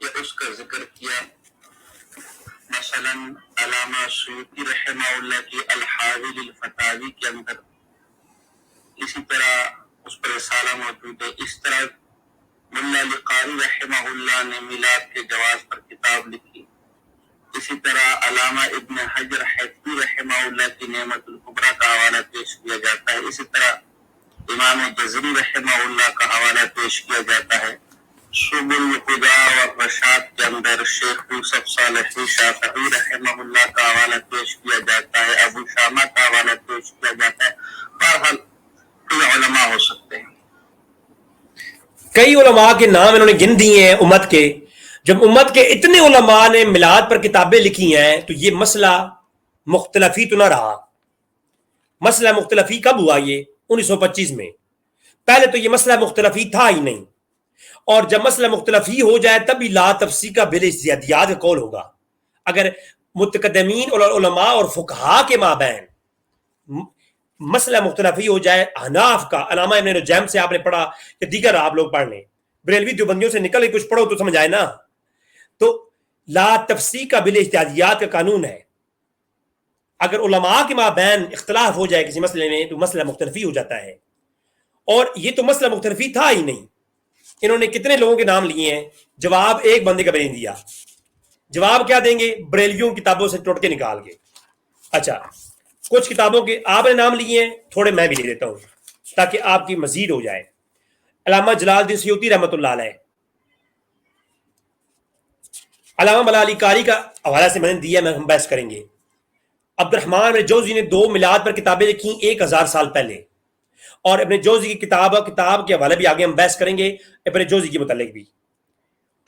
یا اس کا ذکر کیا. مثلا علامہ سیوطی رحمہ اللہ کی الحاوی للفتاوی کے اندر اسی طرح اس پر رسالہ موجود ہے. اس طرح ملا علی قاری رحمہ اللہ نے میلاد کے جواز پر کتاب لکھی. اسی طرح علامہ ابن حجر حیثمی رحمہ اللہ کی نعمت الکبریٰ کا حوالہ پیش کیا جاتا ہے. اسی طرح امام جزری رحمہ اللہ کا حوالہ پیش کیا جاتا ہے. سبل الہدی والرشاد کے اندر شیخ یوسف صالحی شافعی رحمہ اللہ کا حوالہ پیش کیا جاتا ہے. ابو شامہ کا حوالہ پیش کیا جاتا ہے. بہرحال کئی علماء ہو سکتے ہیں. کئی علماء کے نام انہوں نے گن دیے ہیں امت کے. جب امت کے اتنے علماء نے میلاد پر کتابیں لکھی ہیں تو یہ مسئلہ مختلفی تو نہ رہا. مسئلہ مختلفی کب ہوا؟ یہ 1925 میں. پہلے تو یہ مسئلہ مختلفی تھا ہی نہیں. اور جب مسئلہ مختلفی ہو جائے تب بھی لا تفسیق کا بالاجتہاد کا قول ہوگا. اگر متقدمین علماء اور فقہا کے مابین مسئلہ مختلفی ہو جائے، حناف کا علامہ ابن نجیم سے آپ نے پڑھا کہ دیگر آپ لوگ پڑھ لیں، بریلوی دیوبندیوں سے نکل کے کچھ پڑھو تو سمجھ آئے نا. تو لا تفسیق کا بالاجتہاد کا قانون ہے. اگر علماء کے مابین اختلاف ہو جائے کسی مسئلے میں تو مسئلہ مختلفی ہو جاتا ہے. اور یہ تو مسئلہ مختلفی تھا ہی نہیں. انہوں نے کتنے لوگوں کے نام لیے ہیں، جواب ایک بندے کا بھی نہیں دیا. جواب کیا دیں گے؟ بریلویوں کتابوں سے ٹوٹ کے نکال کے. اچھا، کچھ کتابوں کے آپ نے نام لیے ہیں، تھوڑے میں بھی لے دیتا ہوں تاکہ آپ کی مزید ہو جائے. علامہ جلال الدین سیوطی رحمۃ اللہ علیہ، علامہ ملا علی قاری کا حوالہ سے میں نے دیا، ہم بحث کریں گے. عبد الرحمن ابن جوزی نے 2 میلاد پر کتابیں لکھی 1000 سال پہلے. اور ابن جوزی کی کتاب کے حوالے بھی آگے ہم بحث کریں گے ابن جوزی کے متعلق بھی.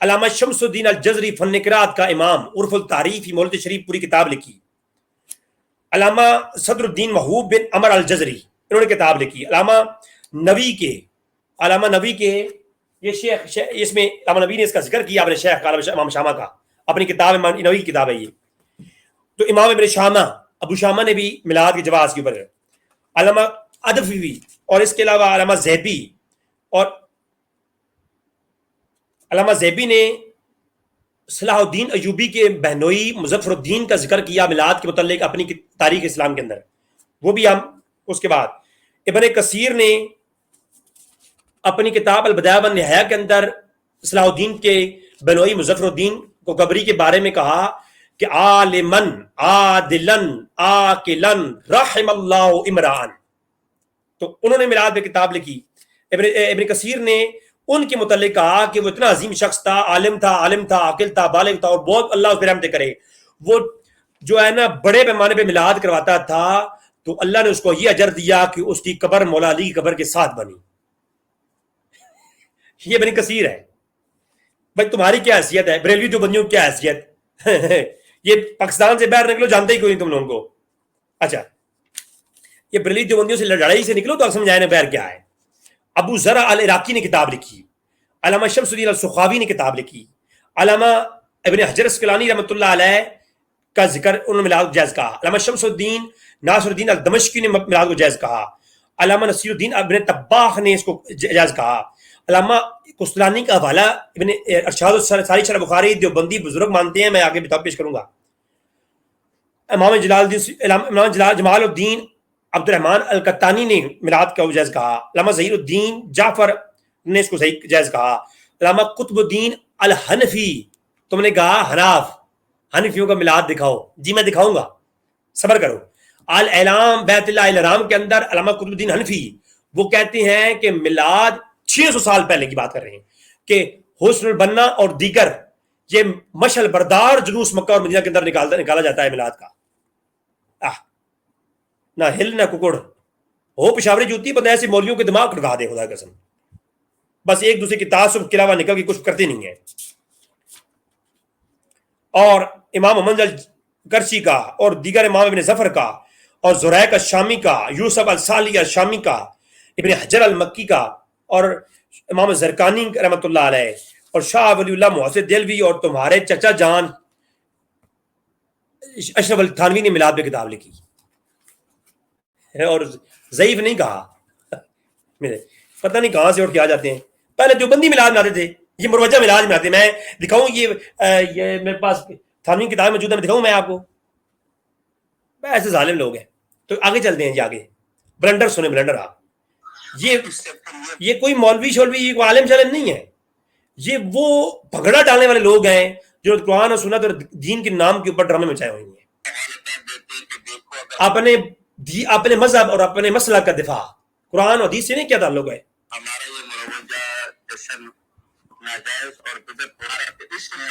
علامہ شمس الدین الجزری فن قرات کا امام، عرف التعریف فی مولد شریف پوری کتاب لکھی. علامہ صدر الدین محبوب بن عمر الجزری انہوں نے کتاب لکھی. علامہ نبی کے یہ شیخ اس میں علامہ نبی نے اس کا ذکر کیا اپنے شیخ امام شامہ کا، اپنی کتاب امام نبی کی کتاب ہے یہ. تو امام ابن شامہ ابو شامہ نے بھی میلاد کے جواز کے اوپر، علامہ ادفی، اور اس کے علاوہ علامہ زیبی، اور علامہ زیبی نے صلاح الدین ایوبی کے بہنوئی مظفر الدین کا ذکر کیا میلاد کے متعلق اپنی تاریخ اسلام کے اندر، وہ بھی ہم. اس کے بعد ابن کثیر نے اپنی کتاب البدایہ والنہایہ کے اندر صلاح الدین کے بہنوئی مظفر الدین کو قبری کے بارے میں کہا کہ عالمن عادلن عاقلن رحم اللہ عمران. تو انہوں نے میلاد پہ کتاب لکھی. ابن کثیر نے ان کے متعلق کہا کہ وہ اتنا عظیم شخص تھا، عالم تھا عاقل تھا، بالغ تھا، اور بہت اللہ اس پہ رحمت کرے. وہ جو ہے نا بڑے پیمانے پہ میلاد کرواتا تھا تو اللہ نے اس کو یہ اجر دیا کہ اس کی قبر مولا علی کی قبر کے ساتھ بنی. یہ ابن کثیر ہے. بھائی تمہاری کیا حیثیت ہے؟ بریلوی دیوبندیوں کی کیا حیثیت؟ یہ پاکستان سے باہر نکلو، جانتے ہی کوئی نہیں تم لوگوں کو. اچھا، یہ بریلوی دیوبندیوں سے لڑائی سے نکلو تو آپ سمجھائیں باہر کیا ہے. ابو ذرا العراقی نے کتاب لکھی. علامہ شمس الدین السخاوی نے کتاب لکھی. علامہ ابن حجر اسقلانی رحمۃ اللہ علیہ کا ذکر انہوں نے میلاد کو جائز کہا. علامہ شمس الدین ناصر الدین الدمشقی نے میلاد کو جائز کہا. علامہ نصیر الدین ابن طباخ نے اس کو جائز کہا. علامہ قسطلانی کا حوالہ ابن ارشاد ساری شرح بخاری دیوبندی بزرگ مانتے ہیں، میں آگے بھی پیش کروں گا. امام جمال الدین عبد الرحمن القطانی نے میلاد کا جائز کہا. علامہ ظہیر الدین جعفر نے اس کو صحیح جائز کہا. علامہ قطب الدین الحنفی، تم نے کہا حناف، حنفیوں کا میلاد دکھاؤ. جی میں دکھاؤں گا، صبر کرو. الاعلام بیت اللہ الحرام کے اندر علامہ قطب الدین حنفی وہ کہتے ہیں کہ میلاد 600 سال پہلے کی بات کر رہے ہیں کہ حسن البنا اور دیگر یہ مشعل بردار جلوس مکہ اور مدینہ کے اندر نکالا جاتا ہے میلاد کا. نہ ہل نہ ککڑ ہو پشاوری جوتی، بندہ ایسے مولویوں کے دماغ کھڑکا دے خدا قسم. بس ایک دوسرے کی تعصب کے علاوہ نکل کے کچھ کرتے نہیں ہیں. اور امام محمد الکرشی کا اور دیگر امام ابن ظفر کا اور زریق الشامی کا، یوسف الصالی الشامی کا، ابن حجر المکی کا، اور امام زرکانی رحمۃ اللہ علیہ، اور شاہ ولی اللہ محسن دہلوی، اور تمہارے چچا جان اشرف علی تھانوی نے میلاد پہ کتاب لکھی. اور ضعیف نہیں کہا. پتہ نہیں کہاں سے اٹھ کے آ جاتے ہیں. پہلے دیوبندی میلاد مناتے تھے, یہ مروجہ میلاد مناتے. میں دکھاؤں یہ میرے پاس تھانوی کتاب موجود ہے, میں دکھاؤں میں آپ کو. ایسے ظالم لوگ ہیں. تو آگے چلتے ہیں جی, آگے بلنڈر سنیں, بلنڈر آپ. یہ کوئی مولوی شولوی, یہ کوئی عالم شالم نہیں ہے. یہ وہ بھگڑا ڈالنے والے لوگ ہیں جو قرآن اور سنت اور دین کے نام کے اوپر ڈرامے مچائے ہوئے ہیں. اپنے مذہب اور اپنے مسلک کا دفاع قرآن اور حدیث سے نہیں کیا تعلق ہے. ہمارا یہ مروجہ جشن ناجائز اور بدعت ہو رہا ہے. اس میں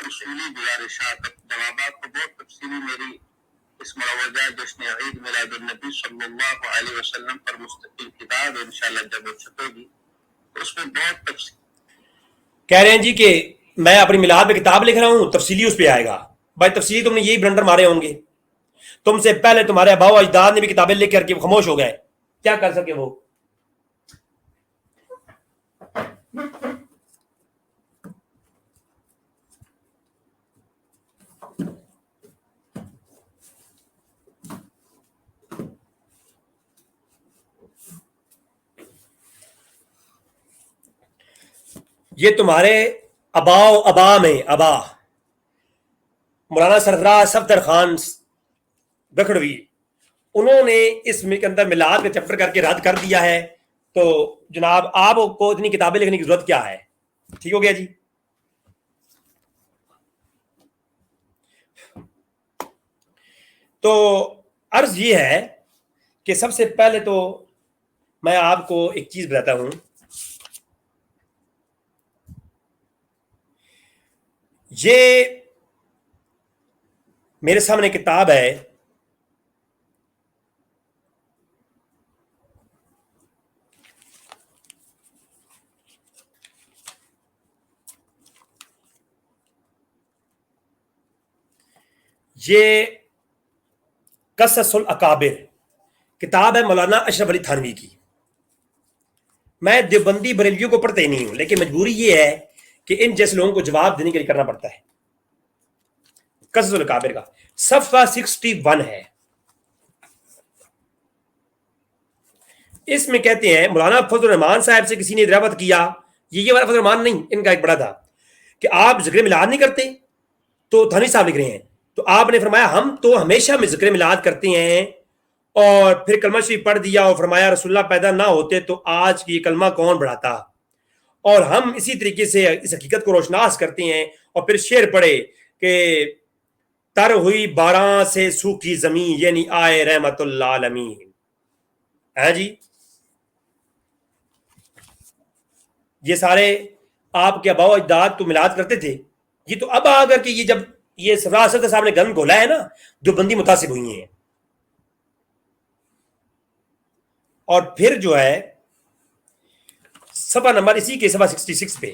اصولی گزارشات جوابات کو بہت تفصیلی میری اس مروجہ جشن عید میلاد النبی صلی اللہ علیہ وسلم پر مستقل کتاب انشاءاللہ جب وہ چھپے گی تو اس میں بہت تفصیل کہہ رہے ہیں جی کہ میں اپنی میلاد میں کتاب لکھ رہا ہوں, تفصیلی اس پہ آئے گا. بھائی تفصیلی تم نے یہی بلنڈر مارے ہوں گے. تم سے پہلے تمہارے آبا و اجداد نے بھی کتابیں لکھ کر کے خاموش ہو گئے, کیا کر سکے وہ. یہ تمہارے ابا و ابا میں ابا مولانا سرفراز صفدر خان بکھڑوی, انہوں نے اس کے اندر میلاد کا چیپٹر کر کے رد کر دیا ہے. تو جناب آپ کو اتنی کتابیں لکھنے کی ضرورت کیا ہے. ٹھیک ہو گیا جی. تو عرض یہ ہے کہ سب سے پہلے تو میں آپ کو ایک چیز بتاتا ہوں. یہ میرے سامنے کتاب ہے, یہ قصص الاکابر کتاب ہے مولانا اشرف علی تھانوی کی. میں دیوبندی بریلویوں کو پڑھتے ہی نہیں ہوں, لیکن مجبوری یہ ہے کہ ان جیسے لوگوں کو جواب دینے کے لیے کرنا پڑتا ہے. قصص الاکابر کا صفحہ 61 ہے. اس میں کہتے ہیں مولانا فضل الرحمان صاحب سے کسی نے دعوت کیا, یہ والا فضل الرحمان نہیں, ان کا ایک بڑا تھا, کہ آپ ذکر میلاد نہیں کرتے. تو تھانوی صاحب لکھ رہے ہیں, تو آپ نے فرمایا ہم تو ہمیشہ میں ذکر میلاد کرتے ہیں, اور پھر کلمہ شریف پڑھ دیا اور فرمایا رسول اللہ پیدا نہ ہوتے تو آج کی یہ کلمہ کون بڑھاتا. اور ہم اسی طریقے سے اس حقیقت کو روشناس کرتے ہیں. اور پھر شعر پڑھے کہ تر ہوئی باران سے سوکھی زمین, یعنی آئے رحمت اللہ عالمین. ہے جی, یہ سارے آپ کے آباء و اجداد تو میلاد کرتے تھے. یہ تو اب آ کر کے یہ جب یہ سرفراز صفدر صاحب نے گن گھولا ہے نا, جو بندی متاثر ہوئی ہیں. اور پھر جو ہے صفحہ نمبر اسی کے صفحہ 66 پہ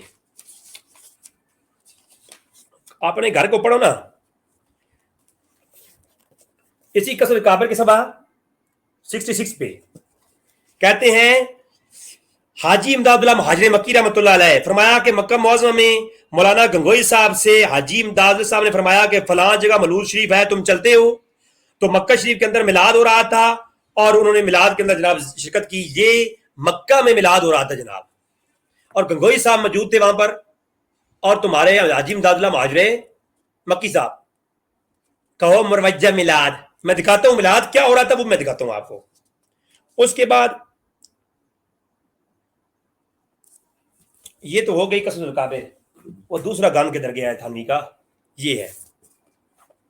آپ نے گھر کو پڑھو نا, اسی قصص الاکابر کے صفحہ 66 پہ کہتے ہیں حاجی امداد اللہ مہاجر مکی رحمۃ اللہ علیہ فرمایا کہ مکہ معظمہ میں مولانا گنگوئی صاحب سے حاجی امداد صاحب نے فرمایا کہ فلاں جگہ ملول شریف ہے, تم چلتے ہو. تو مکہ شریف کے اندر میلاد ہو رہا تھا, اور انہوں نے میلاد کے اندر جناب شرکت کی. یہ مکہ میں میلاد ہو رہا تھا جناب, اور گنگوئی صاحب موجود تھے وہاں پر, اور تمہارے حاجی امداد اللہ مہاجر مکی صاحب. کہو مروجہ میلاد, میں دکھاتا ہوں میلاد کیا ہو رہا تھا, وہ میں دکھاتا ہوں آپ کو. اس کے بعد یہ تو ہو گئی قصص الاکابر. وہ دوسرا گان کے در گیا ہے تھانوی کا, یہ ہے,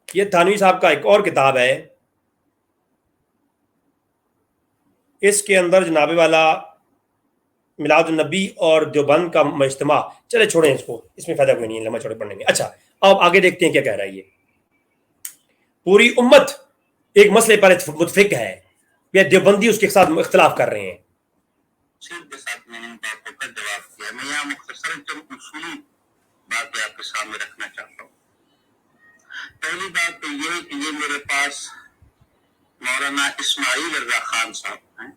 یہ تھانوی صاحب کا ایک اور کتاب ہے. اس کے اندر جناب والا میلاد النبی اور دیوبند کا مجتمع, چلے چھوڑیں اس کو, اس میں فائدہ کوئی نہیں ہے لمبا چوڑے پڑھنے میں. اچھا اب آگے دیکھتے ہیں کیا کہہ رہا ہے. یہ پوری امت ایک مسئلے پر متفق ہے, یہ دیوبندی اس کے ساتھ اختلاف کر رہے ہیں. کے ساتھ میں نے ان باتوں کا جواب دیا. میں یہاں مختصر چند اصولی باتیں آپ کے سامنے رکھنا چاہتا ہوں. پہلی بات تو یہ ہے کہ یہ میرے پاس مولانا اسماعیل رضا خان صاحب ہیں.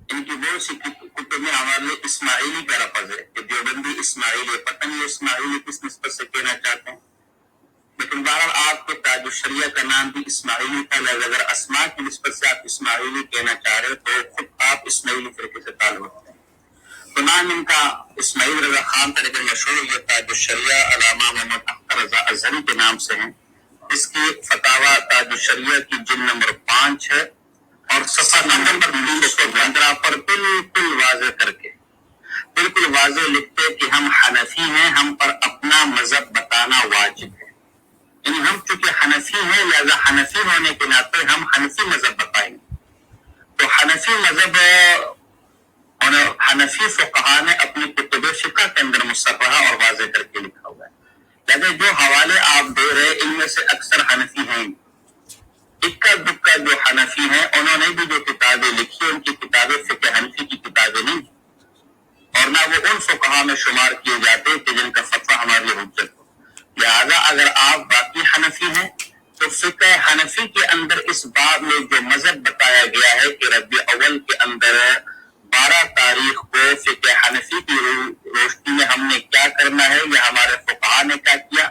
ان کی بہت سی کتب میں ہمارے لیے اسماعیلی کا لفظ ہے کہ دیوبندی اسماعیلی ہے. پتہ نہیں اسماعیلی کس نسبت سے کہنا چاہتے ہیں. لیکن بہرحال آپ کو تاج الشریعہ کا نام بھی اسماعیلی تھا، لہذا اگر اسماء کی نسبت سے آپ اسماعیلی کہنا چاہ رہے تو خود آپ اسماعیلی فرقے سے تعلق رکھتے ہیں۔ تو نام ان کا اسماعیل رضا خان تھا، لیکن مشہور یہ تاج الشریعہ علامہ محمد اختر رضا ازہری کے نام سے ہیں۔ اس کی فتاوی تاج الشریعہ کی جلد نمبر 5 ہے اور صفحہ نمبر 315 پر بالکل واضح کر کے بالکل واضح لکھتے کہ ہم حنفی ہیں، ہم پر اپنا مذہب بتانا واجب ہے۔ یعنی ہم چونکہ حنفی ہیں لہذا حنفی ہونے کے ناطے ہم حنفی مذہب بتائیں گے۔ تو حنفی مذہب اور حنفی فقہا نے اپنی کتب فقہ کے اندر مصرحہ اور واضح کر کے لکھا ہوا ہے۔ لہذا جو حوالے آپ دے رہے ان میں سے اکثر حنفی ہیں، اکا دکا جو حنفی ہیں انہوں نے بھی جو کتابیں لکھی ان کی کتابیں فقہ حنفی کی کتابیں نہیں، اور نہ وہ ان فقہا میں شمار کیے جاتے کہ جن کا فتویٰ ہمارے لیے حجت ہو۔ لہذا اگر آپ باقی حنفی ہیں تو فقہ حنفی کے اندر اس باب میں جو مذہب بتایا گیا ہے کہ ربیع اول کے اندر 12 تاریخ کو فقہ حنفی کی روشنی میں ہم نے کیا کرنا ہے یا ہمارے فقہا نے کیا کیا،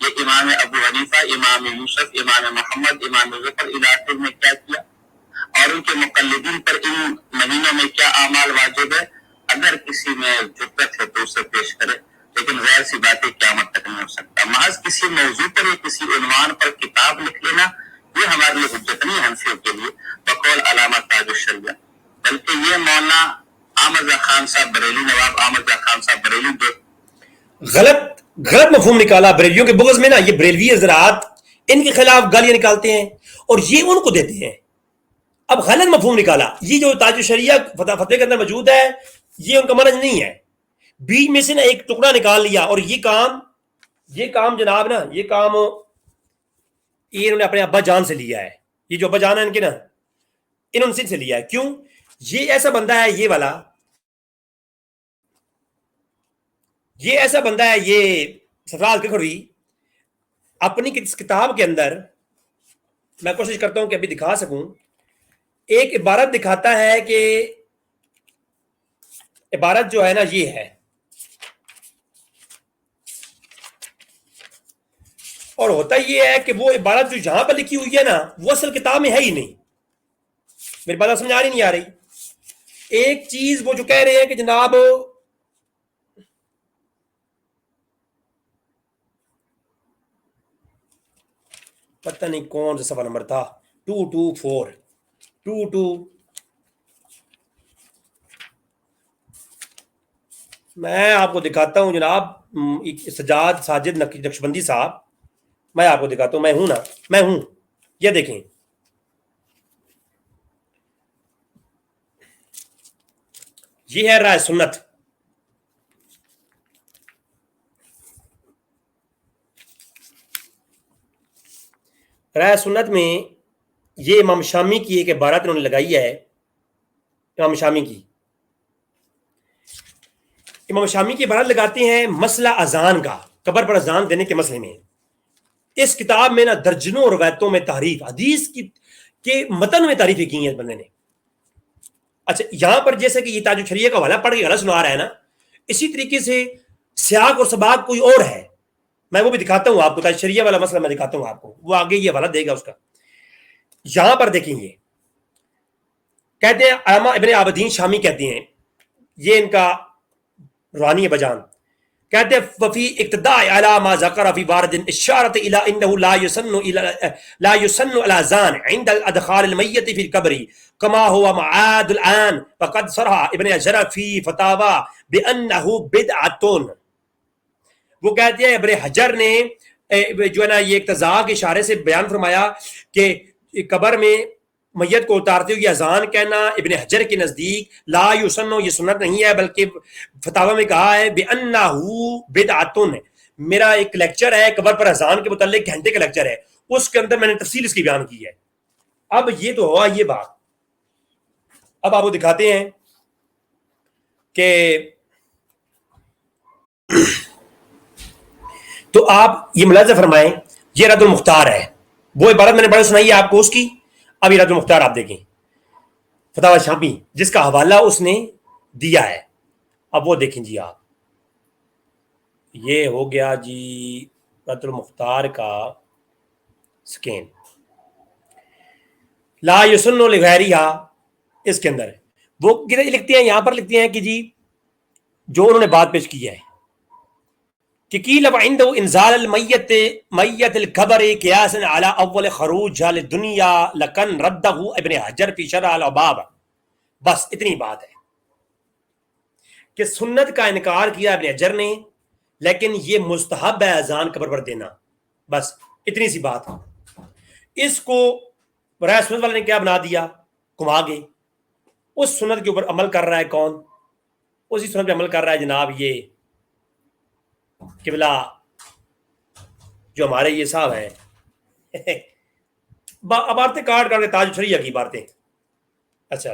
یہ امام ابو حنیفہ، امام یوسف، امام محمد، امام ظفر علاقے میں کیا کیا، اور ان کے مقلدین پر ان مہینوں میں کیا اعمال واجب ہے۔ اگر کسی میں جرأت ہے تو اسے پیش کرے، لیکن غیر سی باتیں قیامت تک نہیں ہو سکتا۔ محض کسی موضوع پر یا کسی عنوان پر کتاب لکھ لینا یہ ہمارے لیے حجت نہیں حنفیوں کے لیے بقول علامہ تاج الشریعہ، بلکہ یہ مولانا احمد رضا خان صاحب بریلی، نواب احمد رضا خان صاحب بریلی جو غلط مفہوم نکالا بریلیوں کے بغض میں نا، یہ بریلوی حضرات ان کے خلاف گالیاں نکالتے ہیں اور یہ ان کو دیتے ہیں۔ اب غلط مفہوم نکالا، یہ جو تاج الشریعہ فتوے کے اندر موجود ہے یہ ان کا منہج نہیں ہے، بیچ میں سے نا ایک ٹکڑا نکال لیا، اور یہ کام جناب نا یہ کام یہ انہوں نے اپنے ابا جان سے لیا ہے۔ یہ جو ابا جان ہے ان کے نا انہوں نے سے لیا ہے۔ کیوں؟ یہ ایسا بندہ ہے یہ والا، یہ ایسا بندہ ہے یہ سفراد ککھڑوی، اپنی کتاب کے اندر میں کوشش کرتا ہوں کہ ابھی دکھا سکوں، ایک عبارت دکھاتا ہے کہ عبارت جو ہے نا یہ ہے، اور ہوتا یہ ہے کہ وہ عبارت جو یہاں پر لکھی ہوئی ہے نا وہ اصل کتاب میں ہے ہی نہیں۔ میری بات سمجھ نہیں آ رہی؟ ایک چیز وہ جو کہہ رہے ہیں کہ جناب پتہ نہیں کون سا صفحہ نمبر تھا، 224 میں آپ کو دکھاتا ہوں جناب، سجاد ساجد نقشبندی صاحب، میں آپ کو دکھاتا ہوں، میں ہوں نا، میں ہوں، یہ دیکھیں، یہ ہے رائے سنت۔ رائے سنت میں یہ امام شامی کی ایک عبارت انہوں نے لگائی ہے، امام شامی کی عبارت لگاتے ہیں مسئلہ اذان کا، قبر پر اذان دینے کے مسئلے میں۔ اس کتاب میں نا درجنوں روایتوں میں تعریف، حدیث کے متن میں تعریفیں کی ہیں اس بندے نے۔ اچھا یہاں پر جیسے کہ یہ تاج الشریعہ کا حوالہ پڑھ کے غلط سنا رہا ہے نا، اسی طریقے سے سیاق اور سباق کوئی اور ہے، میں وہ بھی دکھاتا ہوں آپ کو، تاج الشریعہ والا مسئلہ میں دکھاتا ہوں آپ کو، وہ آگے یہ حوالہ دے گا اس کا۔ یہاں پر دیکھیں، یہ کہتے ہیں علامہ ابن عابدین شامی کہتے ہیں، یہ ان کا روحانی بجان کہتے ہیں وفی اقتداء علی ما ذکر فی وارد اشارت الی انه لا يسن الاذان عند الادخال المیت فی القبر كما هو معاد الان فقد صرح ابن حجر فی فتاوی بانه بدعۃ۔ وہ کہتے ہیں ابن حجر نے جو ہے نا یہ اقتضاء کے اشارے سے بیان فرمایا کہ قبر میں میت کو اتارتے ہوئے اذان کہنا ابن حجر کے نزدیک لا یسن، یہ سنت نہیں ہے، بلکہ فتاوی میں کہا ہے بِأَنَّهُ بِدْعَةٌ۔ میرا ایک لیکچر ہے قبر پر اذان کے متعلق، گھنٹے کا لیکچر ہے، اس کے اندر میں نے تفصیل اس کی بیان کی ہے۔ اب یہ تو ہوا یہ بات، اب آپ کو دکھاتے ہیں کہ تو آپ یہ ملاحظہ فرمائیں، یہ رد المختار ہے، وہ عبارت میں نے بڑا سنائی ہے آپ کو اس کی۔ اب یہ رد المختار آپ دیکھیں، فتاوی شامی جس کا حوالہ اس نے دیا ہے، اب وہ دیکھیں جی آپ، یہ ہو گیا جی رد المختار کا سکین لا یسن لغیرہا اس کے اندر ہے. وہ لکھتے ہیں یہاں پر لکھتے ہیں کہ جی جو انہوں نے بات پیش کی ہے کہ قیل وعنده انزال المیت میت القبر قیاسا علی اول خروج للدنیا لکن رده ابن حجر فی شرح الاباب. بس اتنی بات ہے کہ سنت کا انکار کیا ابن حجر نے، لیکن یہ مستحب ہے اذان قبر پر دینا. بس اتنی سی بات. اس کو برائے سنت والے نے کیا بنا دیا، کما گئے. اس سنت کے اوپر عمل کر رہا ہے کون؟ اسی سنت پہ عمل کر رہا ہے جناب یہ قبلہ جو ہمارے یہ صاحب ہیں عبارتیں کاٹ کر کے تاج شریعہ کی عبارتیں. اچھا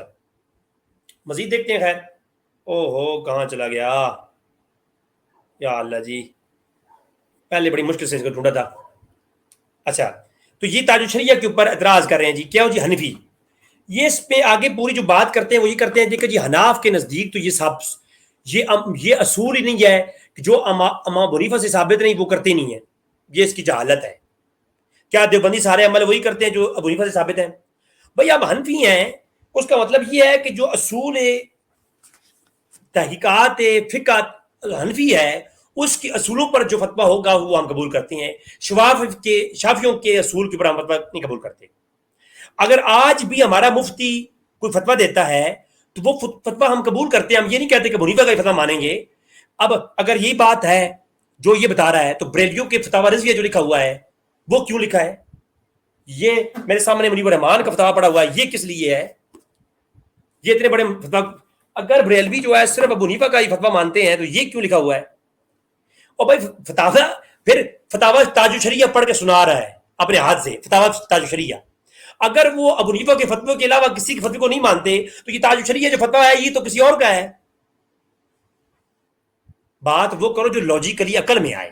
مزید دیکھتے ہیں. خیر او ہو کہاں چلا گیا یا اللہ جی، پہلے بڑی مشکل سے اس کو ڈھونڈا تھا. اچھا تو یہ تاج شریعہ کے اوپر اعتراض کر رہے ہیں جی. کیا ہو جی؟ حنفی. یہ اس پہ آگے پوری جو بات کرتے ہیں وہ یہ کرتے ہیں کہ جی حناف کے نزدیک تو یہ سب یہ اصول ہی نہیں ہے کہ جو امام ابو حنیفہ سے ثابت نہیں وہ کرتے نہیں ہیں. یہ اس کی جہالت ہے. کیا دیوبندی سارے عمل وہی کرتے ہیں جو ابو حنیفہ سے ثابت ہیں؟ بھئی آپ حنفی ہیں، اس کا مطلب یہ ہے کہ جو اصول تحقیقات فقہ حنفی ہے اس کے اصولوں پر جو فتویٰ ہوگا وہ ہم قبول کرتے ہیں. شافیوں کے اصول کے اوپر ہم فتویٰ نہیں قبول کرتے. اگر آج بھی ہمارا مفتی کوئی فتویٰ دیتا ہے تو وہ فتویٰ ہم قبول کرتے ہیں. ہم یہ نہیں کہتے کہ ابو حنیفہ کا فتویٰ مانیں گے. اب اگر یہی بات ہے جو یہ بتا رہا ہے تو بریلویوں کے فتاوی رضویہ جو لکھا ہوا ہے وہ کیوں لکھا ہے؟ یہ میرے سامنے منیب الرحمان کا فتاوی پڑا ہوا ہے، یہ کس لیے ہے؟ یہ اتنے بڑے فتویٰ اگر بریلوی جو ہے صرف ابو حنیفہ کا ہی فتویٰ مانتے ہیں تو یہ کیوں لکھا ہوا ہے؟ اور بھائی فتاوی تاج الشریعہ پڑھ کے سنا رہا ہے اپنے ہاتھ سے. فتاوی تاج الشریعہ اگر وہ ابو حنیفہ کے فتوے کے علاوہ کسی کے فتوے کو نہیں مانتے تو یہ تاج الشریعہ جو فتویٰ ہے یہ تو کسی اور کا ہے. بات وہ کرو جو لاجیکلی عقل میں آئے.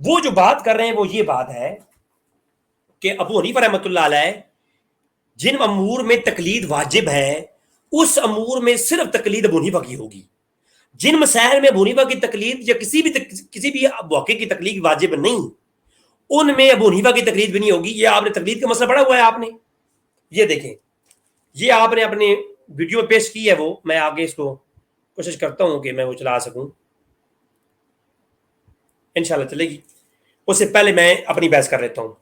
وہ جو بات کر رہے ہیں وہ یہ بات ہے کہ ابو حنیفہ رحمۃ اللہ علیہ جن امور میں تقلید واجب ہے اس امور میں صرف تقلید ابو حنیفہ کی ہوگی. جن مسائل میں ابو حنیفہ کی تقلید یا کسی بھی واقعے کی تقلید واجب نہیں ان میں ابو حنیفہ کی تقلید بھی نہیں ہوگی. یہ آپ نے تقلید کا مسئلہ پڑھا ہوا ہے. آپ نے یہ دیکھیں، یہ آپ نے اپنے ویڈیو میں پیش کی ہے. وہ میں آگے اس کو کوشش کرتا ہوں کہ میں وہ چلا سکوں، انشاءاللہ چلے گی. اس سے پہلے میں اپنی بحث کر لیتا ہوں.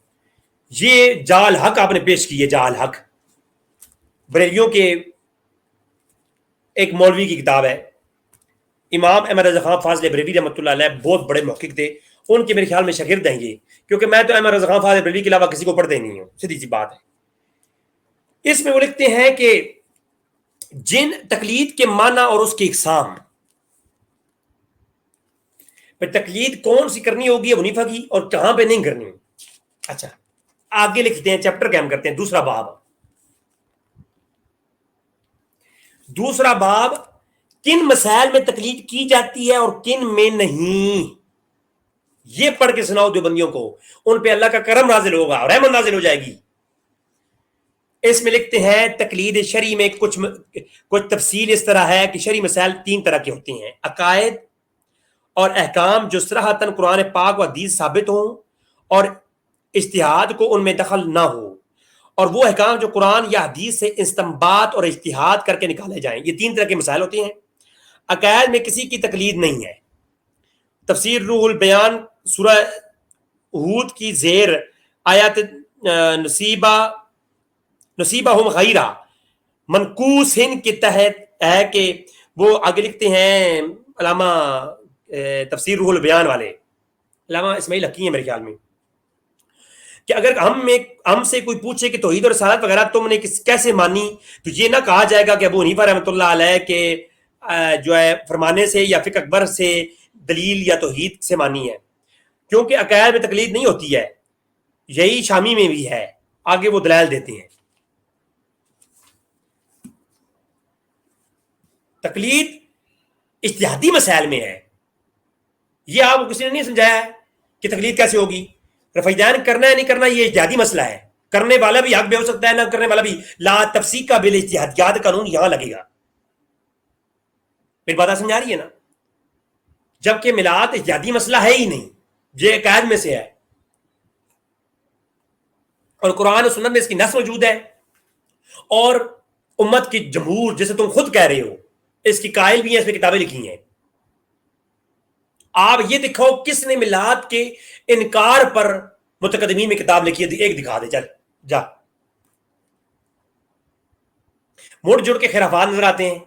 یہ جال حق آپ نے پیش کی ہے. جال حق بریلیوں کے ایک مولوی کی کتاب ہے. امام احمد رضا خان فاضل بریلوی رحمۃ اللہ علیہ بہت بڑے محقق تھے. ان کے میرے خیال میں شاگرد ہیں یہ، کیونکہ میں تو احمد رضا خان فاضل بریلوی کے علاوہ کسی کو پڑھتے نہیں ہوں. سیدھی سی بات ہے. اس میں وہ لکھتے ہیں کہ جن تقلید کے معنی اور اس کی اقسام پہ تقلید کون سی کرنی ہوگی ابو حنیفہ کی اور کہاں پہ نہیں کرنی. اچھا آگے لکھتے ہیں، چیپٹر قائم کرتے ہیں. دوسرا باب کن مسائل میں تقلید کی جاتی ہے اور کن میں نہیں. یہ پڑھ کے سناؤ دیوبندیوں کو، ان پہ اللہ کا کرم نازل ہوگا اور رحمت نازل ہو جائے گی. اس میں لکھتے ہیں تقلید شرعی میں کچھ تفصیل اس طرح ہے کہ شرعی مسائل 3 طرح کے ہوتے ہیں: عقائد اور احکام جو صراحتاً قرآن پاک و حدیث ثابت ہوں اور اجتہاد کو ان میں دخل نہ ہو، اور وہ احکام جو قرآن یا حدیث سے استنباط اور اجتہاد کر کے نکالے جائیں. یہ 3 طرح کے مسائل ہوتے ہیں. عقائد میں کسی کی تقلید نہیں ہے. تفسیر روح البیان سورہ ہود کی زیر آیات نصیبہم غیرہ منقوص ہن کے تحت ہے کہ وہ آگے لکھتے ہیں علامہ تفسیر روح البیان والے علامہ اسماعیل حقی ہیں میرے خیال میں، کہ اگر ہم سے کوئی پوچھے کہ توحید اور رسالت وغیرہ تم نے کیسے مانی تو یہ نہ کہا جائے گا کہ ابو حنیفہ رحمۃ اللہ علیہ کے جو ہے فرمانے سے یا فقہ اکبر سے دلیل یا توحید سے مانی ہے، کیونکہ عقائد میں تقلید نہیں ہوتی ہے. یہی شامی میں بھی ہے. آگے وہ دلائل دیتے ہیں. تقلید اجتہادی مسائل میں ہے. یہ آپ کو کسی نے نہیں سمجھایا ہے کہ تقلید کیسے ہوگی. رفع دین کرنا ہے نہیں کرنا یہ اجتہادی مسئلہ ہے. کرنے والا بھی حق بے ہو سکتا ہے، نہ کرنے والا بھی. لا تفسیق کا بالاجتہادیات قانون یہاں لگے گا. میری بات سمجھا رہی ہے نا؟ جبکہ ملاۃ اجتہادی مسئلہ ہے ہی نہیں. یہ عقائد میں سے ہے، اور قرآن و سنت میں اس کی نص موجود ہے، اور امت کی جمہور جیسے تم خود کہہ رہے ہو اس کی قائل بھی ہیں، اس میں کتابیں لکھی ہیں۔ آپ یہ دکھاؤ کس نے میلاد کے انکار پر متقدمین میں کتاب لکھی ہے، ایک دکھا دے، چل جا۔ مڑ جڑ کے خرافات نظر آتے ہیں،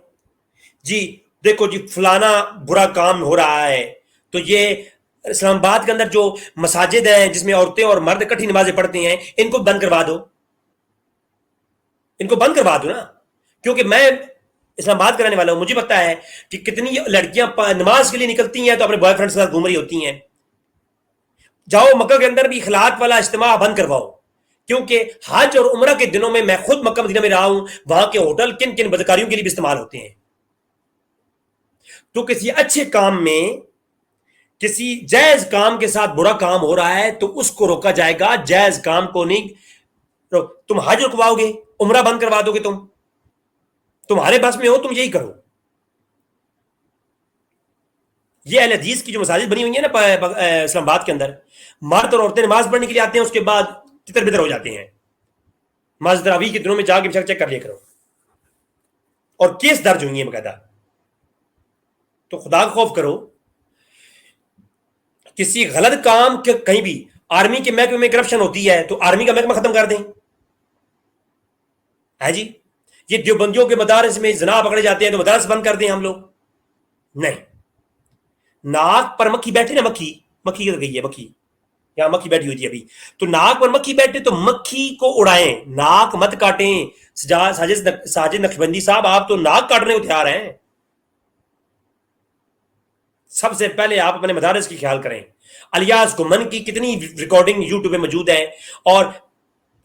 جی دیکھو جی فلانا برا کام ہو رہا ہے، تو یہ اسلام آباد کے اندر جو مساجد ہیں جس میں عورتیں اور مرد اکٹھی نمازیں پڑھتے ہیں، ان کو بند کروا دو، ان کو بند کروا دو نا، کیونکہ میں اسلام آباد کرانے والا ہوں، مجھے پتا ہے کہ کتنی لڑکیاں نماز کے لیے نکلتی ہیں تو اپنے بوائے فرینڈ کے ساتھ گھوم رہی ہوتی ہیں۔ جاؤ مکہ کے اندر بھی اخلاق والا اجتماع بند کرواؤ، کیونکہ حج اور عمرہ کے دنوں میں خود مکہ مدینہ میں رہا ہوں، وہاں کے ہوٹل کن کن بدکاریوں کے لیے بھی استعمال ہوتے ہیں۔ تو کسی اچھے کام میں، کسی جائز کام کے ساتھ برا کام ہو رہا ہے تو اس کو روکا جائے گا، جائز کام کو نہیں۔ تم حج رکواؤ گے، عمرہ بند کروا دو گے، تمہارے بس میں ہو تم یہی کرو۔ یہ اہل حدیث کی جو مساجد بنی ہوئی ہیں نا اسلام آباد کے اندر، مرد اور عورتیں نماز پڑھنے کے لیے آتے ہیں، اس کے بعد تتر بتر ہو جاتے ہیں۔ مسجد تراویح کے دنوں میں جا کے چیک کر لیا کرو، اور کیس درج ہوئی ہیں باقاعدہ۔ تو خدا کا خوف کرو، کسی غلط کام کے کہیں بھی آرمی کے محکمے میں کرپشن ہوتی ہے تو آرمی کا محکمہ ختم کر دیں، ہے جی۔ یہ دیوبندیوں کے مدارس میں زنا پکڑے جاتے ہیں تو مدارس بند کر دیں ہم لوگ؟ نہیں۔ ناک پر مکھی بیٹھے نا، مکھی کدھر گئی ہے؟ مکھی یہاں مکھی بیٹھی ہوئی تھی ابھی، تو ناک پر مکھی بیٹھے تو مکھی کو اڑائیں، ناک مت کاٹیں۔ ساجد نقشبندی صاحب، آپ تو ناک کاٹنے کو تیار ہیں۔ سب سے پہلے آپ اپنے مدارس کی خیال کریں۔ الیاس گمن کی کتنی ریکارڈنگ یوٹیوب پہ موجود ہیں، اور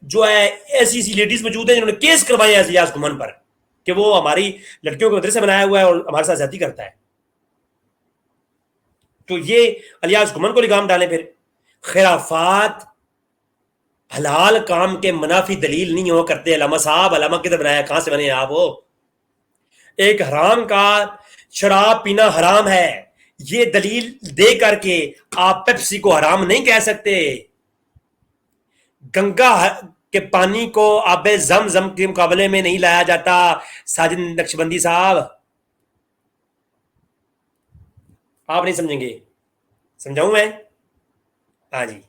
جو ہے ایسی لیڈیز موجود ہیں جنہوں نے کیس کروائے ہیں الیاس گمن پر کہ وہ ہماری لڑکیوں کو مدرسے بنایا ہوا ہے اور ہمارے ساتھ زیادتی کرتا ہے۔ تو یہ الیاس گمن کو لگام ڈالیں۔ پھر خرافات حلال کام کے منافی دلیل نہیں ہوا کرتے۔ علامہ صاحب، علامہ کدھر بنایا؟ کہاں سے بنے آپ؟ وہ ایک حرام کا شراب پینا حرام ہے، یہ دلیل دے کر کے آپ پیپسی کو حرام نہیں کہہ سکتے۔ گنگا کے پانی کو آب زمزم کے مقابلے میں نہیں لایا جاتا۔ ساجد نقشبندی صاحب، آپ نہیں سمجھیں گے، سمجھاؤں میں؟ ہاں جی،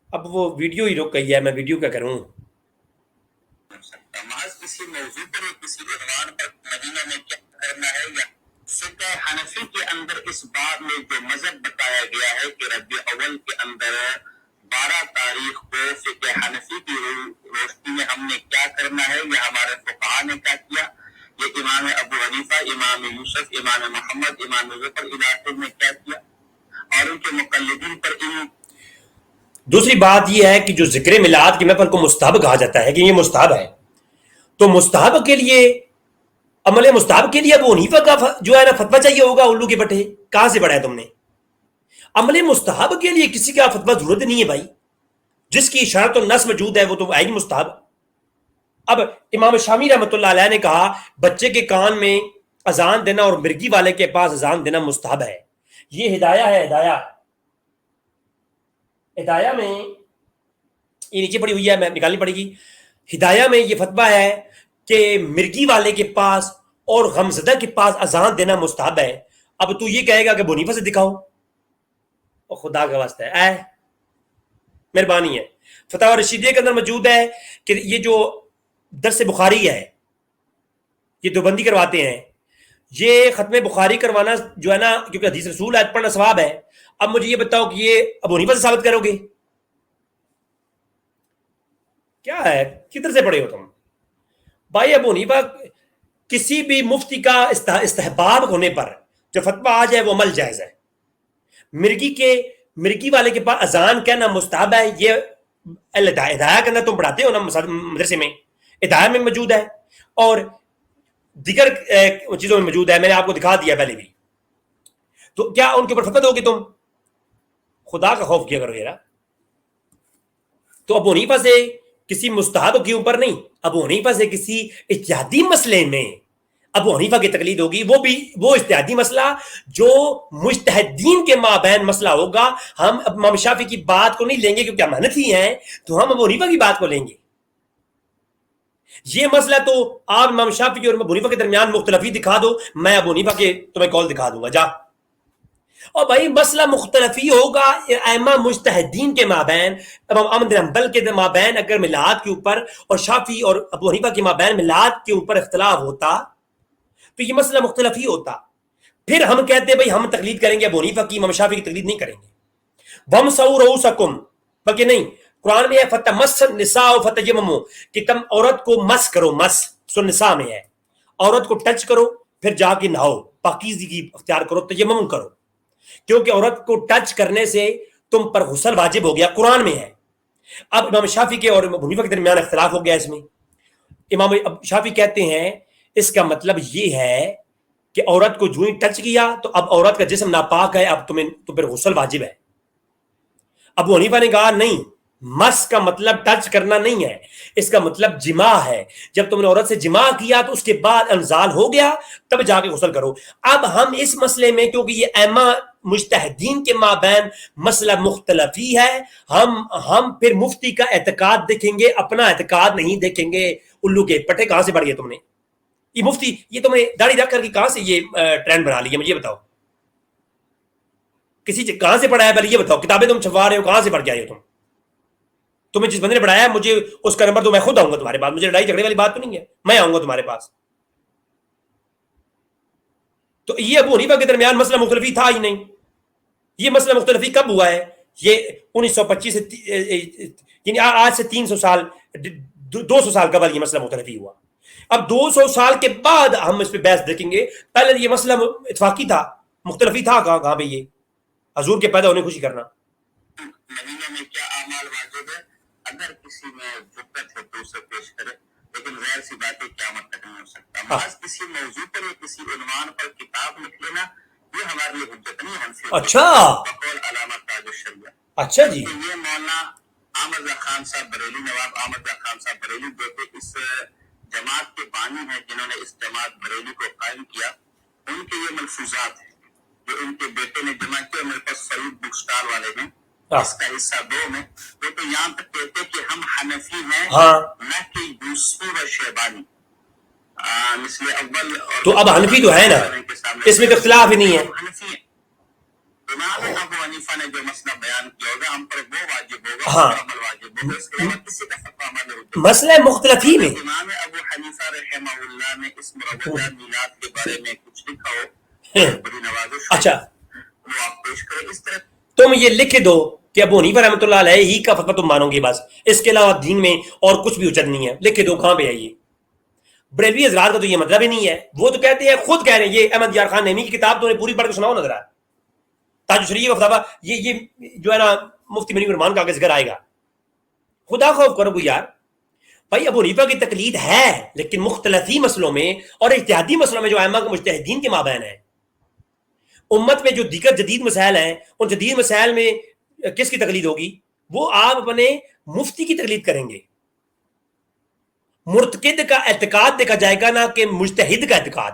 اب وہ ویڈیو ہی رک گئی ہے، میں ویڈیو کیا کروں؟ محض کسی موضوع پر، کسی عنوان پر مدینہ میں کیا کرنا ہے، یا فقہ حنفی کے اندر اس باب میں جو مذہب بتایا گیا ہے کہ ربیع اول کے اندر 12 تاریخ کو فقہ حنفی کی روشنی میں ہم نے کیا کرنا ہے، یا ہمارے فقہاء نے کیا کیا، یہ امام ابو حنیفہ، امام یوسف، امام محمد، امام ظفر علاقے میں کیا کیا، اور ان کے مقلدین پر ان۔ دوسری بات یہ ہے کہ جو ذکر میلاد کے محفل کو مستحب کہا جاتا ہے کہ یہ مستحب ہے، تو مستحب کے لیے، عمل مستحب کے لیے ابو حنیفہ کا جو ہے نا فتویٰ چاہیے ہوگا؟ الو کے بٹھے کہاں سے پڑھا ہے تم نے؟ عمل مستحب کے لیے کسی کا فتویٰ ضرورت نہیں ہے بھائی، جس کی اشارت و نص موجود ہے وہ تو ہے ہی مستحب۔ اب امام شامی رحمۃ اللہ علیہ نے کہا بچے کے کان میں اذان دینا اور مرگی والے کے پاس اذان دینا مستحب ہے۔ یہ ہدایہ ہے، ہدایہ میں یہ نیچے پڑی ہوئی ہے، میں نکالنی پڑے گی۔ ہدایہ میں یہ فتویٰ ہے کہ مرگی والے کے پاس اور غمزدہ کے پاس اذان دینا مستحب ہے۔ اب تو یہ کہے گا کہ ابو حنیفہ سے دکھاؤ، اور خدا کا واسطہ ہے، مہربانی ہے۔ فتاوی رشیدیہ کے اندر موجود ہے کہ یہ جو درس بخاری ہے، یہ دیوبندی کرواتے ہیں، یہ ختم بخاری کروانا جو ہے نا، کیونکہ حدیث رسول آیت پڑھنا ثواب ہے۔ اب مجھے یہ بتاؤ کہ یہ ابو حنیفہ سے ثابت کرو گے؟ کیا ہے، کدھر سے پڑھے ہو تم بھائی؟ ابو حنیفہ کسی بھی مفتی کا استحباب ہونے پر جو فتویٰ آ جائے وہ عمل جائز ہے۔ مرگی والے کے پاس اذان کہنا مستحب ہے، یہ ہدایہ کے اندر تم پڑھاتے ہو نا مدرسے میں، ہدایہ میں موجود ہے اور دیگر چیزوں میں موجود ہے، میں نے آپ کو دکھا دیا پہلے بھی۔ تو کیا ان کے اوپر فتویٰ دو گے تم؟ خدا کا خوف کیا کرو یار۔ تو ابو حنیفہ سے کسی مستحب کے اوپر نہیں، ابو حنیفہ سے کسی اجتہادی مسئلے میں ابو حنیفہ کی تقلید ہوگی وہ بھی وہ اجتہادی مسئلہ جو مجتہدین کے مابین مسئلہ ہوگا. ہم امام شافعی کی بات کو نہیں لیں گے کیونکہ ہم حنفی ہیں, تو ہم ابو حنیفہ کی بات کو لیں گے. یہ مسئلہ تو آپ امام شافعی اور ابو حنیفہ کے درمیان مختلفی دکھا دو, میں ابو حنیفہ کے تمہیں قول دکھا دوں گا جا. اور بھائی مسئلہ مختلفی ہوگا ائمہ مجتہدین کے مابین, امام احمد بن حنبل کے مابین اگر میلاد کے اوپر اور شافعی اور ابو حنیفہ کے مابین میلاد کے اوپر اختلاف ہوتا تو یہ مسئلہ مختلف ہی ہوتا. پھر ہم کہتے ہیں بھائی ہم تقلید کریں گے ابو حنیفہ کی, امام شافعی کی تقلید نہیں کریں گے. وَامْسَحُوا رُؤُوسَكُمْ, بلکہ نہیں, قرآن میں ہے فَتَمَسَّ النِّسَاءُ فَتَیَمَّمُوا کہ تم عورت کو مس کرو, مس سورۃ النساء میں ہے, عورت کو ٹچ کرو پھر جا کے نہاؤ, پاکیزگی اختیار کرو, تیمم کرو, کیونکہ عورت کو ٹچ کرنے سے تم پر غسل واجب ہو گیا, قرآن میں ہے. اب امام شافعی کے اور ابو حنیفہ کے درمیان اختلاف ہو گیا اس میں. امام شافعی کہتے ہیں اس کا مطلب یہ ہے کہ عورت کو جو ہی ٹچ کیا تو اب عورت کا جسم ناپاک ہے, اب تمہیں تو پھر غسل واجب ہے. ابو حنیفہ نے کہا نہیں, مس کا مطلب ٹچ کرنا نہیں ہے, اس کا مطلب جماع ہے. جب تم نے عورت سے جماع کیا تو اس کے بعد انزال ہو گیا تب جا کے غسل کرو. اب ہم اس مسئلے میں کیونکہ یہ ائمہ مجتہدین کے مابین مسئلہ مختلفی ہے, ہم پھر مفتی کا اعتقاد دیکھیں گے, اپنا اعتقاد نہیں دیکھیں گے. الو کے پٹے کہاں سے بڑھ گئے تم نے, یہ مفتی یہ تمہیں داڑھی رکھ کر کے کہاں سے یہ ٹرینڈ بنا لی ہے, مجھے یہ بتاؤ کسی کہاں سے پڑھایا, پہلے یہ بتاؤ. کتابیں تم چھپوا رہے ہو کہاں سے پڑھ کے آئے ہو تم؟ تمہیں جس بندے نے پڑھایا مجھے اس کا نمبر دو, میں خود آؤں گا تمہارے پاس. مجھے لڑائی جھگڑے والی بات تو نہیں ہے, میں آؤں گا تمہارے پاس. تو یہ ابو حنیفہ کے درمیان مسئلہ مختلفی تھا ہی نہیں. یہ مسئلہ مختلفی کب ہوا ہے؟ یہ 1925 سے یعنی آج سے 300 سال 200 سال قبل یہ مسئلہ مختلفی ہوا. اب 200 سال کے بعد ہم اس پہ بحث دیکھیں گے. پہلے یہ مسئلہ اتفاقی تھا, مختلفی تھا کہاں پہ؟ یہ حضور کے پیدا ہونے کی خوشی کرنا. مدینہ میں کیا اعمال واجب ہے؟ اگر کسی میں جرأت ہے تو اسے پیش کرے, لیکن غیر سی باتیں قیامت تک نہیں ہو سکتا. بعض کسی موضوع پر یا کسی عنوان پر کتاب لکھ لینا یہ ہمارے لیے حجت نہیں ہے. اچھا بقول علامہ تاج الشریعہ. اچھا جی, یہ مولانا احمد رضا خان صاحب بریلی, نواب احمد رضا خان صاحب بریلی جو کہ اس جماعت کے بانی ہیں, جنہوں نے اس جماعت بریلی کو قائم کیا, ان کے یہ ملفوظات ہیں جو ان کے بیٹے نے جمع کیا. میرے پاس فرید بک سٹال والے ہیں, اس کا حصہ 2 میں. وہ تو یہاں تک کہتے کہ ہم حنفی ہیں نہ کہ یوسفی و شیبانی, مثل اول. تو اب حنفی تو ہے نا, اس میں تو اختلاف ہی نہیں ہے. حنفی ہیں. امام ابو حنیفہ نے جو مسئلہ بیان کیا ہوگا ہم پر وہ واجب ہوگا, عمل واجب ہوگا. اس کے علاوہ کسی کا فتویٰ عمل ہوگا. مسئلہ مختلف ہی میں امام ابو حنیفہ رحمہ اللہ نے اس مروجہ میلاد کے بارے میں کچھ لکھا ہو, بڑی نوازش. اچھا وہ آپ پیش کریں. اس طرح تم یہ لکھ دو کہ ابو حنیفہ رحمۃ اللہ علیہ ہی کا فتویٰ تم مانو گے بس, اس کے علاوہ دین میں اور کچھ بھی اجت نہیں ہے. لکھ دو کہاں پہ ہے یہ. بریلوی حضرات کا تو یہ مطلب ہی نہیں ہے. وہ تو کہتے ہیں, خود کہہ رہے ہیں, یہ احمد یار خان نعیمی کی کتاب تو نے پوری پڑھ کے سناؤ نظر. تاج الشریعہ کا فتویٰ یہ جو ہے نا مفتی منیر الرحمان کا آگے ذکر آئے گا. خدا خوف کرو کوئی یار. بھائی ابو حنیفہ کی تقلید ہے لیکن مختلفی مسئلوں میں اور اجتہادی مسئلوں میں جو ائمہ کے مجتہدین کے مابین ہیں. امت میں جو دیگر جدید مسائل ہیں, ان جدید مسائل میں کس کی تقلید ہوگی؟ وہ آپ اپنے مفتی کی تقلید کریں گے. مرتکد کا اعتقاد دیکھا جائے گا نہ کہ مجتہد کا اعتقاد.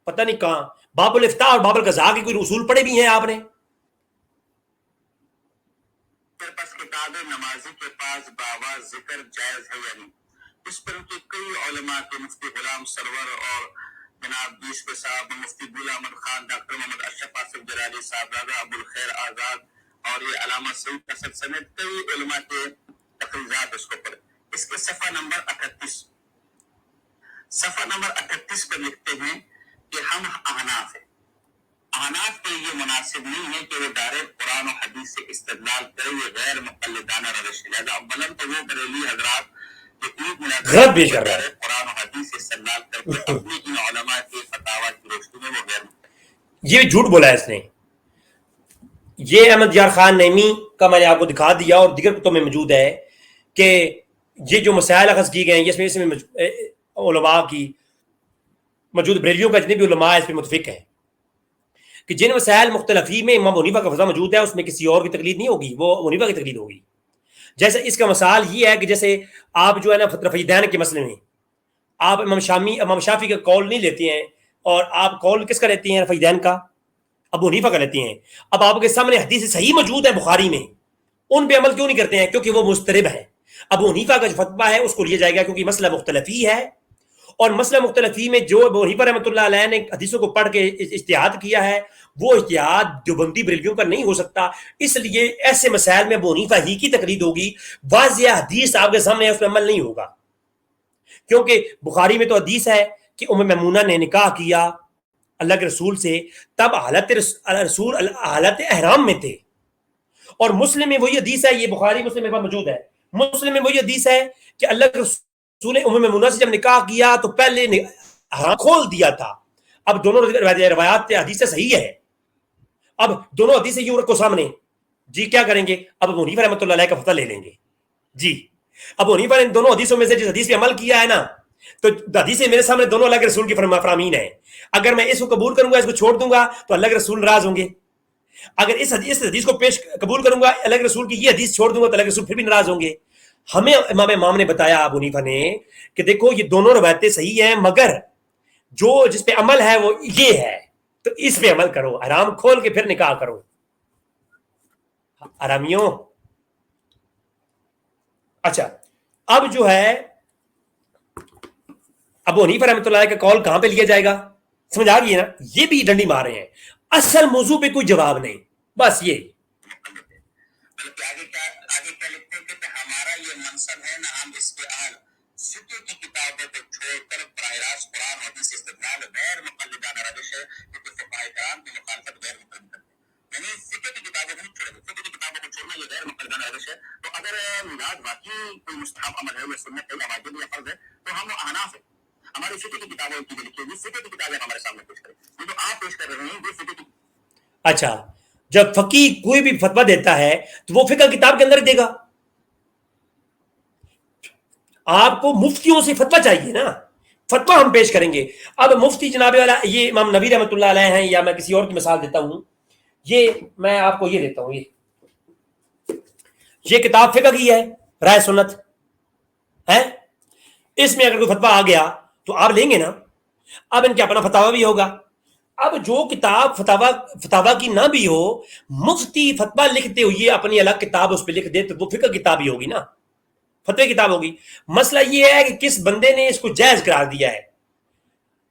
پتہ نہیں کہاں باب الافتاء اور باب القضاء کے کوئی اصول پڑھے بھی ہیں آپ نے؟ پس کتاب نمازی کے پاس باواز ذکر جائز ہے یا نہیں. اس پر کے کئی علماء کے مفتی غلام سرور اور جناب بیس کے صاحب, مفتی گل احمد خان, ڈاکٹر محمد اشرف آصف جلالی صاحب, راجہ ابو الخیر آزاد اور یہ علامہ سعید اسد سمیت کئی علماء کے تقریرات اس کو پڑھے. اس کے صفحہ نمبر 38 پر لکھتے ہیں کہ ہم احناف ہیں. احناف کے یہ مناسب نہیں ہے کہ وہ ڈائریکٹ قرآن و حدیث سے استدلال کرے, یہ غیر مقلدانہ روش ہے. اولاً تو وہ بریلی حضرات غلط پیش کر رہا ہے. قرآن و حدیث سے استدلال کر کے اپنی ان علماء کے فتاوی کی روشنی میں وہ غیر, یہ جھوٹ بولا ہے اس نے. یہ احمد یار خان نعیمی کا میں نے آپ کو دکھا دیا اور دیگر کتب میں موجود ہے کہ یہ جو مسائل اخذ کی گئے ہیں اس میں علماء کی موجود بریلیوں کا جتنے بھی علماء اس پہ متفق ہیں کہ جن مسائل مختلفی میں امام حنیفہ کا فتویٰ موجود ہے اس میں کسی اور کی تقلید نہیں ہوگی, وہ حنیفہ کی تقلید ہوگی. جیسے اس کا مثال یہ ہے کہ جیسے آپ جو ہے نا رفع یدین کے مسئلے میں آپ امام شافی کا قول نہیں لیتے ہیں، اور آپ قول کس کا لیتے ہیں؟ رفع دین کا، ابو حنیفہ کا لیتے ہیں۔ اب آپ کے سامنے حدیث صحیح موجود ہے بخاری میں، ان پہ عمل کیوں نہیں کرتے ہیں؟ کیونکہ وہ مسترب ہے۔ ابو حنیفہ کا جو فتویٰ ہے اس کو لیا جائے گا، کیونکہ مسئلہ مختلف ہی ہے، اور مسئلہ مختلفی میں جو ابو حنیفہ رحمۃ اللہ علیہ نے حدیثوں کو پڑھ کے اجتہاد کیا ہے، وہ اجتہاد دیوبندی بریلویوں کا نہیں ہو سکتا۔ اس لیے ایسے مسائل میں ابو حنیفہ ہی کی تقلید ہوگی۔ واضح حدیث آپ کے سامنے ہے، اس پہ عمل نہیں ہوگا، کیونکہ بخاری میں تو حدیث ہے کہ ام میمونہ نے نکاح کیا اللہ کے رسول سے، تب حالت احرام میں تھے، اور مسلم میں وہی حدیث ہے، یہ بخاری مسلم میں موجود ہے، مسلم میں وہی حدیث ہے کہ اللہ کے رسول نے ام میمونہ سے جب نکاح کیا تو پہلے احرام کھول دیا تھا۔ اب دونوں روایات حدیث صحیح ہے، اب دونوں حدیث یوں رکھو سامنے، جی کیا کریں گے؟ اب ابو حنیفہ رحمۃ اللہ علیہ کا فتویٰ لے لیں گے۔ جی ابو حنیفہ نے دونوں حدیثوں میں سے جس حدیث پہ عمل کیا ہے نا، تو حدیثیں میرے سامنے دونوں اللہ کے رسول کی فرامین ہیں، اگر میں اس کو قبول کروں گا، اس کو چھوڑ دوں گا، تو اللہ کے رسول ناراض ہوں گے۔ اگر اس حدیث کو قبول کروں گا، اللہ کے رسول کی یہ حدیث چھوڑ دوں گا، تو اللہ کے رسول پھر بھی ناراض ہوں گے۔ ہمیں امام نے بتایا ابو حنیفہ نے کہ دیکھو یہ دونوں روایتیں صحیح ہیں، مگر جو جس پہ عمل ہے وہ یہ ہے، تو اس پہ عمل کرو، حرام کھول کے پھر نکاح کرو۔ حرامیوں، اچھا اب جو ہے ابو حنیفہ رحمۃ اللہ کا قول کہاں پہ لیا جائے گا؟ سمجھ آ گئی ہے نا؟ یہ بھی ڈنڈی مار رہے ہیں، اصل موضوع پہ کوئی جواب نہیں، بس یہ بلکہ آگے کیا لکھتے ہیں کہ ہمارا یہ منصب ہے نہ ہم اس کے اہل فقہ کی کتابوں کو چھوڑ کر براہ راست قرآن اور حدیث سے استدلال غیر مقلدانہ روش ہے، کیونکہ فقہائے کرام کی مخالفت غیر مقلد کرتے ہیں، یعنی فقہ کی کتابوں کو نہیں چھوڑیں گے، فقہ کی کتابوں کو چھوڑنا یہ غیر مقلدانہ روش ہے۔ تو اگر میلاد واقعی کوئی مستحب عمل ہے یا سنت ہے یا واجب یا فرض ہے، تو ہم احناف ہیں، ہماری فقہ کی کتابوں کی لکھی ہوئی فقہ کی کتابیں ہمارے سامنے پیش کریں، یہ جو آپ پیش کر رہے ہیں یہ فقہ کی۔ اچھا جب فقیہ کوئی بھی فتویٰ دیتا ہے تو وہ فقہ کتاب کے اندر دے گا، آپ کو مفتیوں سے فتویٰ چاہیے نا، فتویٰ ہم پیش کریں گے۔ اب مفتی جناب والا یہ امام نبی رحمۃ اللہ علیہ ہیں، یا میں کسی اور کی مثال دیتا ہوں، یہ میں آپ کو یہ دیتا ہوں، یہ کتاب فقہ کی ہے، رائے سنت ہے، اس میں اگر کوئی فتویٰ آ گیا تو آپ لیں گے نا، اب ان کے اپنا فتویٰ بھی ہوگا۔ اب جو کتاب فتاویٰ کی نہ بھی ہو، مفتی فتویٰ لکھتے ہوئے اپنی الگ کتاب اس پہ لکھ دے تو وہ فقہ کتاب ہی ہوگی نا، فتوی کتاب ہوگی۔ مسئلہ یہ ہے کہ کس بندے نے اس کو جائز قرار دیا ہے۔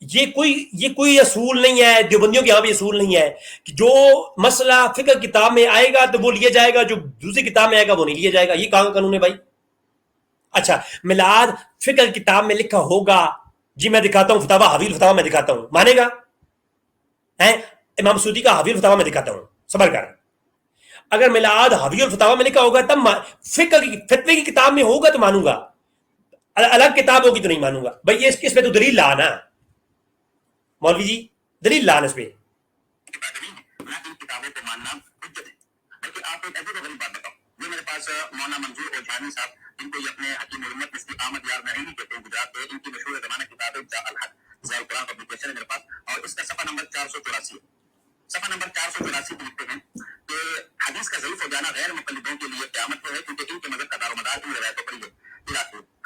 یہ کوئی اصول نہیں ہے، دیوبندیوں کے یہاں بھی اصول نہیں ہے کہ جو مسئلہ فقہ کتاب میں آئے گا تو وہ لیا جائے گا، جو دوسری کتاب میں آئے گا وہ نہیں لیا جائے گا۔ یہ کہاں قانون ہے بھائی؟ اچھا میلاد فقہ کتاب میں لکھا ہوگا، جی میں دکھاتا ہوں فتاویٰ حویل فتاویٰ میں دکھاتا ہوں، مانے گا؟ امام سودی کا حویل فتاویٰ میں دکھاتا ہوں، صبر کر۔ اگر میلاد حویل فتاویٰ میں لکھا ہوگا تب فقہ کی فتوے کی کتاب میں ہوگا تو مانوں گا، الگ کتاب ہوگی تو نہیں مانوں گا۔ بھائی اس پہ تو دلیل لانا مولوی جی، دلیل لانا اس پہ۔ ان کتابوں کو ماننا حجت ہے۔ بلکہ آپ ایک ایسی غریب بات بتاؤ، جو میرے پاس مولانا منظور اور جہانی صاحب، جن کو یہ اپنے حکیم علمت مفتی احمد یار نعیمی کہتے ہیں گجرات میں، ان کی مشہور زمانہ کتاب ہے جا الحق ضیاء القرآن پبلیکیشن ہے میرے پاس، اور اس کا صفحہ نمبر 484 ہے۔ صفحہ نمبر 484 پہ لکھتے ہیں کہ حدیث کا ضعیف ہو جانا غیر مقلدوں کے لیے قیامت کو ہے، کیونکہ ان کے مذہب کا دار و مدار ان روایتوں پر ہی ہے۔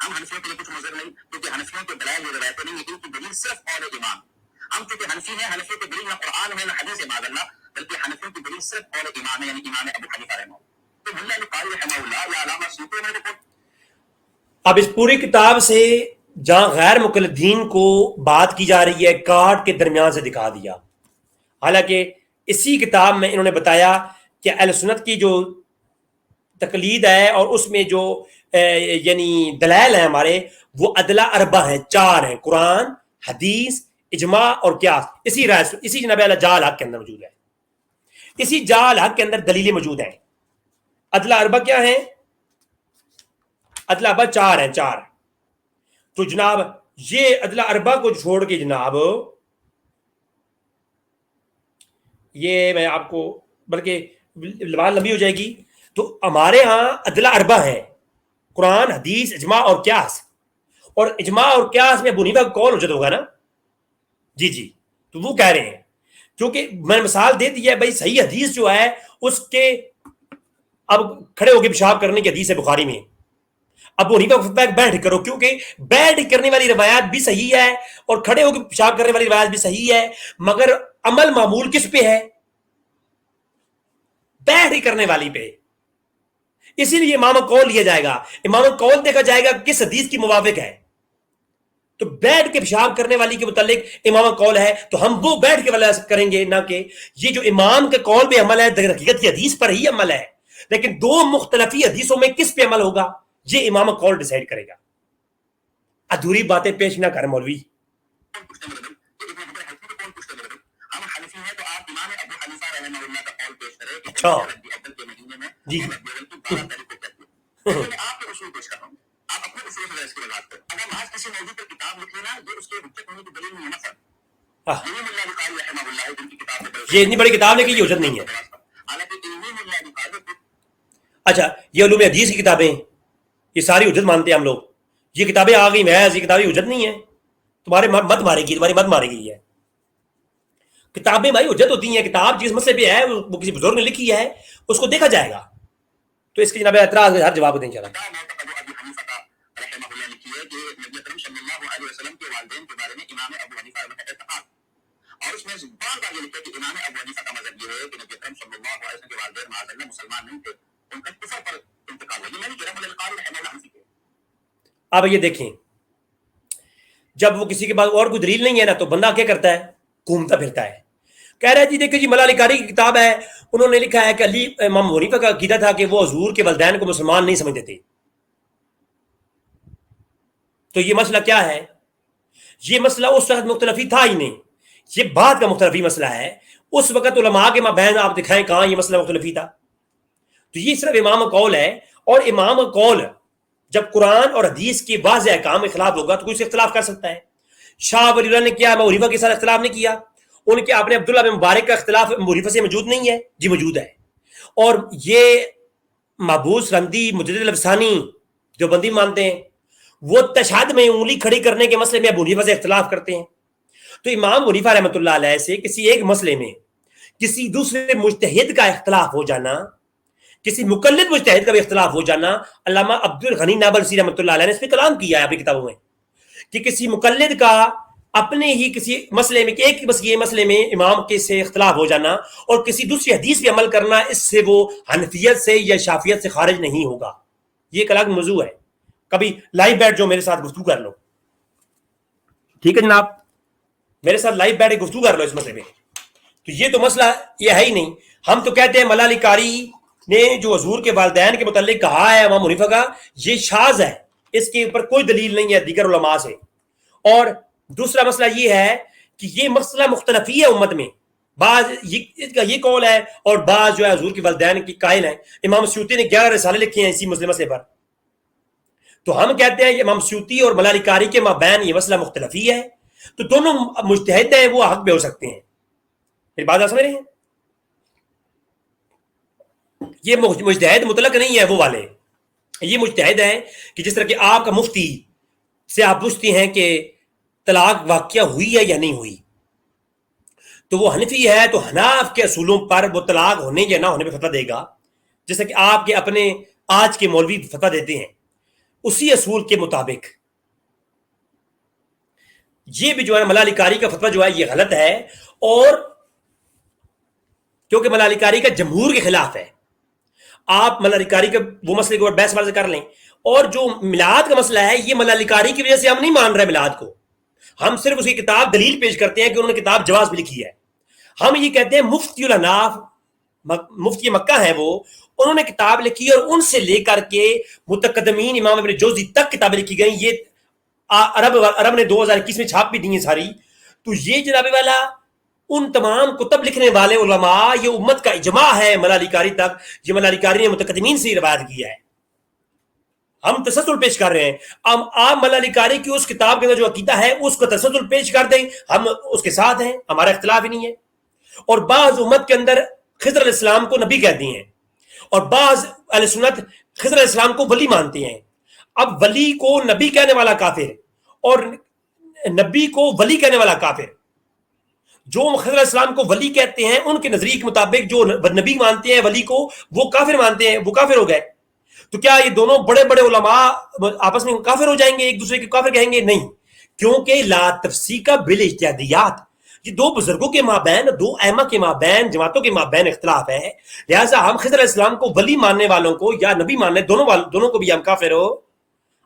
ہم حنفیوں کے لیے کچھ مضر نہیں، کیونکہ حنفیوں کے دلائل یہ روایتیں نہیں ہے، ان کی دلیل صرف قول امام۔ ہم چونکہ حنفی ہیں، حنفیوں کی دلیل نہ قرآن ہے نہ حدیث معاذ اللہ، بلکہ حنفیوں کی دلیل صرف قول امام ہے، یعنی امام ابو حنیفہ رحمہ اللہ۔ تو ملا القاری رحمہ اللہ یا علامہ سیوطی نے دیکھو، اب اس پوری کتاب سے جہاں غیر مقلدین کو بات کی جا رہی ہے کاٹ کے درمیان سے دکھا دیا، حالانکہ اسی کتاب میں انہوں نے بتایا کہ اہل سنت کی جو تقلید ہے اور اس میں جو یعنی دلائل ہیں ہمارے، وہ ادلہ اربع ہیں، 4 ہیں، قرآن، حدیث، اجماع اور قیاس۔ اسی جناب علیہ جال حق کے اندر موجود ہے، اسی جال حق کے اندر دلیلیں موجود ہیں۔ ادلہ اربع کیا ہیں؟ ادلہ اربع 4 ہیں، 4۔ تو جناب یہ ادلہ اربع کو چھوڑ کے جناب یہ میں آپ کو، بلکہ بات لمبی ہو جائے گی، تو ہمارے ہاں ادلہ اربع ہیں، قرآن، حدیث، اجماع اور قیاس، اور اجماع اور قیاس میں ابو حنیفہ کا قول حجت ہوگا نا؟ جی جی، تو وہ کہہ رہے ہیں، کیونکہ میں نے مثال دے دی ہے بھائی، صحیح حدیث جو ہے اس کے اب کھڑے ہو کے پیشاب کرنے کی حدیث ہے بخاری میں، ابو حنیفہ کا فتویٰ بیٹھ کرو، کیونکہ بیٹھ کرنے والی روایات بھی صحیح ہے اور کھڑے ہو کے پیشاب کرنے والی روایت بھی صحیح ہے، مگر عمل معمول کس پہ ہے؟ بیٹھ کرنے والی پہ. اسی لیے امام قول لیا جائے گا. امام قول دیکھا جائے گا کس حدیث کی موافق ہے. تو بیٹھ کے پیشاب کرنے والی کے متعلق امام قول ہے تو ہم وہ بیٹھ کے والا کریں گے، نہ کہ یہ جو امام کے قول پہ عمل ہے حقیقت کی حدیث پر ہی عمل ہے، لیکن دو مختلفی حدیثوں میں کس پہ عمل ہوگا یہ امام قول ڈیسائیڈ کرے گا. ادھوری باتیں پیش نہ کریں مولوی. اچھا جی یہ اتنی بڑی کتاب ہے کہ یہ حجت نہیں ہے. اچھا یہ علوم حدیث کی کتابیں یہ ساری حجت مانتے ہیں ہم لوگ. یہ کتابیں آ گئی محض، یہ کتابیں حجت نہیں ہے. تمہارے مت مارے گی، تمہاری مت مارے گی. یہ کتابیں بھائی حجت ہوتی ہیں. کتاب جس مسئلے پہ ہے وہ کسی بزرگ نے لکھی ہے، اس کو دیکھا جائے گا. تو اس کے جناب اعتراض ہر جواب دیں انشاءاللہ. اور اس میں بار بار یہ لکھا ہے کہ امام ابو حنیفہ کا مذہب یہ ہے کہ نبی اکرم صلی اللہ علیہ وسلم کے والدین معاذ اللہ مسلمان نہیں تھے، ان کا کفر پر انتقال ہوا. یہ میں نہیں کہہ رہا، مولوی القاری رحمہ اللہ عنہ کے. اب یہ دیکھیں، جب وہ کسی کے پاس اور کوئی دلیل نہیں ہے نا تو بندہ کیا کرتا ہے؟ گھومتا پھرتا ہے. کہہ رہا ہے جی دیکھیں جی ملا علی قاری کی کتاب ہے، انہوں نے لکھا ہے کہ علی امام ابو حنیفہ کا عقیدہ تھا کہ وہ حضور کے والدین کو مسلمان نہیں سمجھتے تھے. تو یہ مسئلہ کیا ہے؟ یہ مسئلہ اس وقت مختلفی تھا ہی نہیں، یہ بعد کا مختلفی مسئلہ ہے. اس وقت علماء کے مابین آپ دکھائیں کہاں یہ مسئلہ مختلفی تھا. تو یہ صرف امام قول ہے، اور امام قول جب قرآن اور حدیث کی واضح احکام میں خلاف ہوگا تو کوئی سے اختلاف کر سکتا ہے. شاہ ولی اللہ نے کیا امام حنیفہ کے ساتھ اختلاف نہیں کیا. ان کے آپ نے عبداللہ بن مبارک کا اختلاف امام حنیفہ سے موجود نہیں ہے؟ جی موجود ہے. اور یہ محبوس رندی مجدد الافسانی جو بندی مانتے ہیں وہ تشہد میں انگلی کھڑی کرنے کے مسئلے میں ابو حنیفہ سے اختلاف کرتے ہیں. تو امام حنیفہ رحمۃ اللہ علیہ سے کسی ایک مسئلے میں کسی دوسرے مجتہد کا اختلاف ہو جانا، کسی مقلد مجتہد کا بھی اختلاف ہو جانا، علامہ عبد الغنی نابلسی رحمۃ اللہ علیہ نے اس پہ کلام کیا ہے اپنی کتابوں میں کہ کسی مقلد کا اپنے ہی کسی مسئلے میں ایک بس یہ مسئلے میں امام کے سے اختلاف ہو جانا اور کسی دوسری حدیث پہ عمل کرنا، اس سے وہ حنفیت سے یا شافعیت سے خارج نہیں ہوگا. یہ ایک الگ موضوع ہے. کبھی لائیو بیٹھ جو میرے ساتھ گفتگو کر لو. ٹھیک ہے جناب، میرے ساتھ لائیو بیٹھ کے گفتگو کر لو اس مسئلے میں. تو یہ تو مسئلہ یہ ہے ہی نہیں. ہم تو کہتے ہیں ملا علی قاری نے جو حضور کے والدین کے متعلق کہا ہے امام حنیفہ کا یہ شاذ ہے، اس کے اوپر کوئی دلیل نہیں ہے دیگر علماء سے. اور دوسرا مسئلہ یہ ہے کہ یہ مسئلہ مختلفی ہے امت میں. بعض یہ قول ہے اور بعض جو ہے حضور کے والدین کی قائل ہیں. امام سیوطی نے 11 رسالے لکھے ہیں اسی مسئلے پر. تو ہم کہتے ہیں کہ امام سیوطی اور ملا علی قاری کے مابین یہ مسئلہ مختلفی ہے، تو دونوں مجتہد ہیں وہ حق پہ ہو سکتے ہیں. میری بات آپ سمجھ رہے ہیں؟ یہ مجتہد مطلق نہیں ہے وہ والے. یہ مجتہد ہیں کہ جس طرح کہ آپ کا مفتی سے آپ پوچھتے ہیں کہ طلاق واقعہ ہوئی ہے یا نہیں ہوئی، تو وہ حنفی ہے تو حناف کے اصولوں پر وہ طلاق ہونے یا نہ ہونے پہ فتویٰ دے گا، جیسا کہ آپ کے اپنے آج کے مولوی فتویٰ دیتے ہیں اسی اصول کے مطابق. یہ بھی جو ہے ملا علی قاری کا فتویٰ جو ہے یہ غلط ہے، اور کیونکہ ملا علی قاری کا جمہور کے خلاف ہے. آپ ملا علی قاری کے وہ مسئلے کے اوپر بحث بازی کر لیں. اور جو میلاد کا مسئلہ ہے یہ ملا علی قاری کی وجہ سے ہم نہیں مان رہے میلاد کو، ہم صرف اس کی کتاب دلیل پیش کرتے ہیں کہ انہوں نے کتاب جواز بھی لکھی ہے. ہم یہ کہتے ہیں مفتی الحناف مفتی مکہ ہیں وہ، انہوں نے کتاب لکھی اور ان سے لے کر کے متقدمین امام ابن جوزی تک کتابیں لکھی گئیں. یہ عرب نے 2021 میں چھاپ بھی دی ہیں ساری. تو یہ جناب والا ان تمام کتب لکھنے والے علماء یہ امت کا اجماع ہے ملا علی قاری تک. یہ ملا علی قاری نے متقدمین سے روایت کیا ہے. ہم تسلسل پیش کر رہے ہیں. آپ ملا علی قاری کی اس کتاب کے اندر جو عقیدہ ہے اس کو تسلسل پیش کر دیں، ہم اس کے ساتھ ہیں، ہمارا اختلاف ہی نہیں ہے. اور بعض امت کے اندر خضر علیہ السلام کو نبی کہتے ہیں اور بعض اہل سنت خضر علیہ السلام کو ولی مانتے ہیں. اب ولی کو نبی کہنے والا کافر اور نبی کو ولی کہنے والا کافر، جو خضر علیہ السلام کو ولی کہتے ہیں ان کے نظریے کے مطابق جو نبی مانتے ہیں ولی کو وہ کافر مانتے ہیں، وہ کافر ہو گئے. تو کیا یہ دونوں بڑے بڑے علماء آپس میں کافر ہو جائیں گے، ایک دوسرے کے کافر کہیں گے؟ نہیں، کیونکہ لا تفسیق بالاجتہادیات، یہ دو بزرگوں کے مابین، دو ائمہ کے مابین، جماعتوں کے مابین اختلاف ہے، لہٰذا ہم خضر علیہ السلام کو ولی ماننے والوں کو یا نبی ماننے دونوں کو بھی ہم کافر ہو،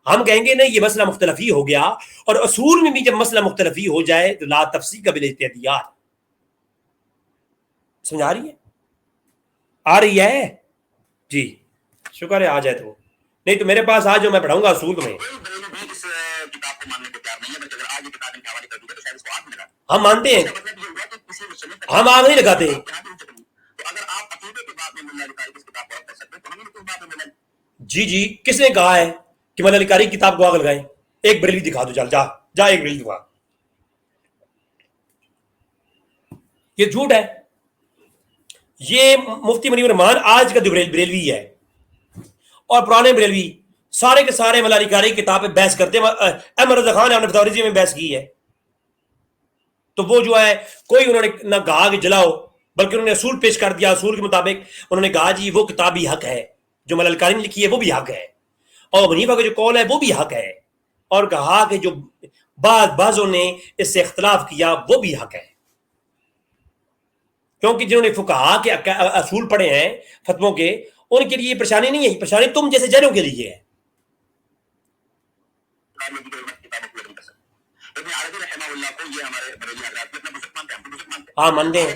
ہم کہیں گے نہیں یہ مسئلہ مختلف ہی ہو گیا، اور اصول میں بھی جب مسئلہ مختلف ہی ہو جائے تو لا تفسیق بالاجتہادیات۔ سمجھ آ رہی ہے؟ آ رہی ہے؟ جی شکر ہے، آ جائے تو، نہیں تو میرے پاس آ جاؤ، میں پڑھاؤں گا اصول تمہیں۔ ہم مانتے ہیں، ہم آگ نہیں لگاتے۔ جی جی، کس نے کہا ہے کہ مولا علی قاری کی کتاب کو آگ لگائیں؟ ایک بریلوی دکھا دو، چل جا ایک بریلوی دکھا۔ یہ جھوٹ ہے، یہ مفتی منیب الرحمان آج کا جو بریلوی ہے اور پرانے بریلوی سارے کے سارے مولا علی قاری کی کتاب پہ بحث کرتے ہیں۔ احمد رضا خان نے فتاوی میں بحث کی ہے، تو وہ جو ہے کوئی انہوں نے نہ کہا کہ جلاؤ، بلکہ انہوں نے اصول پیش کر دیا، اصول کے مطابق انہوں نے کہا جی وہ کتاب بھی حق ہے، جو مولا علی قاری نے لکھی ہے وہ بھی حق ہے، اور منیفہ کا جو قول ہے وہ بھی حق ہے، اور کہا کہ جو بعضوں نے اس سے اختلاف کیا وہ بھی حق ہے، کیونکہ جنہوں نے فقہا کے اصول پڑھے ہیں فتووں کے، ان کے لیے پریشانی نہیں ہے، پریشانی تم جیسے جہلوں کے لیے ہے۔ ہاں مانتے ہیں۔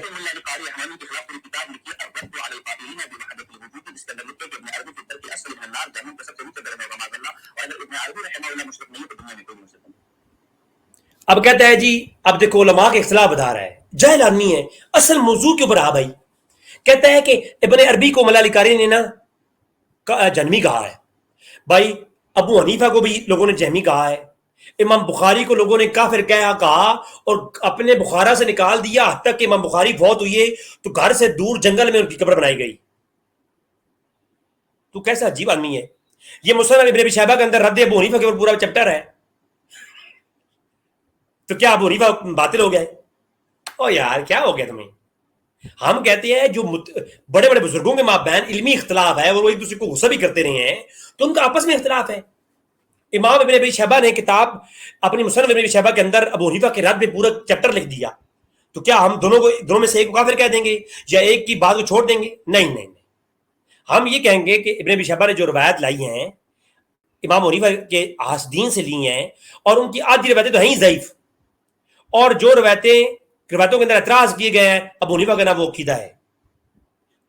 اب کہتا ہے جی اب دیکھو علماء کے اختلاف بتا رہا ہے، جہل آدمی ہے، اصل موضوع کے اوپر آ بھائی۔ کہتا ہے کہ ابن عربی کو مولا علی قاری نے نا جہمی کہا ہے، بھائی ابو حنیفہ کو بھی لوگوں نے جہمی کہا ہے، امام بخاری کو لوگوں نے کافر کہا اور اپنے بخارا سے نکال دیا، حتی تک کہ امام بخاری فوت ہوئے تو گھر سے دور جنگل میں ان کی قبر بنائی گئی۔ تو کیسا عجیب آدمی ہے یہ۔ مصنف ابن ابی شیبہ کے اندر رد ابو حنیفہ کے اوپر پورا چیپٹر ہے، تو کیا ابو حنیفہ باطل ہو گیا ہے؟ او یار کیا ہو گیا تمہیں؟ ہم کہتے ہیں جو بڑے بڑے بزرگوں کے مابین علمی اختلاف ہے اور وہ ایک دوسرے کو غصہ بھی کرتے رہے ہیں، تو ان کا آپس میں اختلاف ہے۔ امام ابن ابی شیبہ نے کتاب اپنی مصنف ابن ابی شیبہ کے اندر ابو حنیفہ کے رد پہ پورا چیپٹر لکھ دیا، تو کیا ہم دونوں میں سے ایک کو کافر کہہ دیں گے یا ایک کی بات کو چھوڑ دیں گے؟ نہیں نہیں نہیں، ہم یہ کہیں گے کہ ابن ابی شیبہ نے جو روایت لائی ہیں امام حنیفہ کے حاسدین سے لی ہیں، اور ان کی آدھی روایتیں تو ہیں ہی ضعیف، اور جو روایتوں کے اندر اعتراض کیے گئے ہیں ابو حنیفہ کا نام وہ عقیدہ ہے،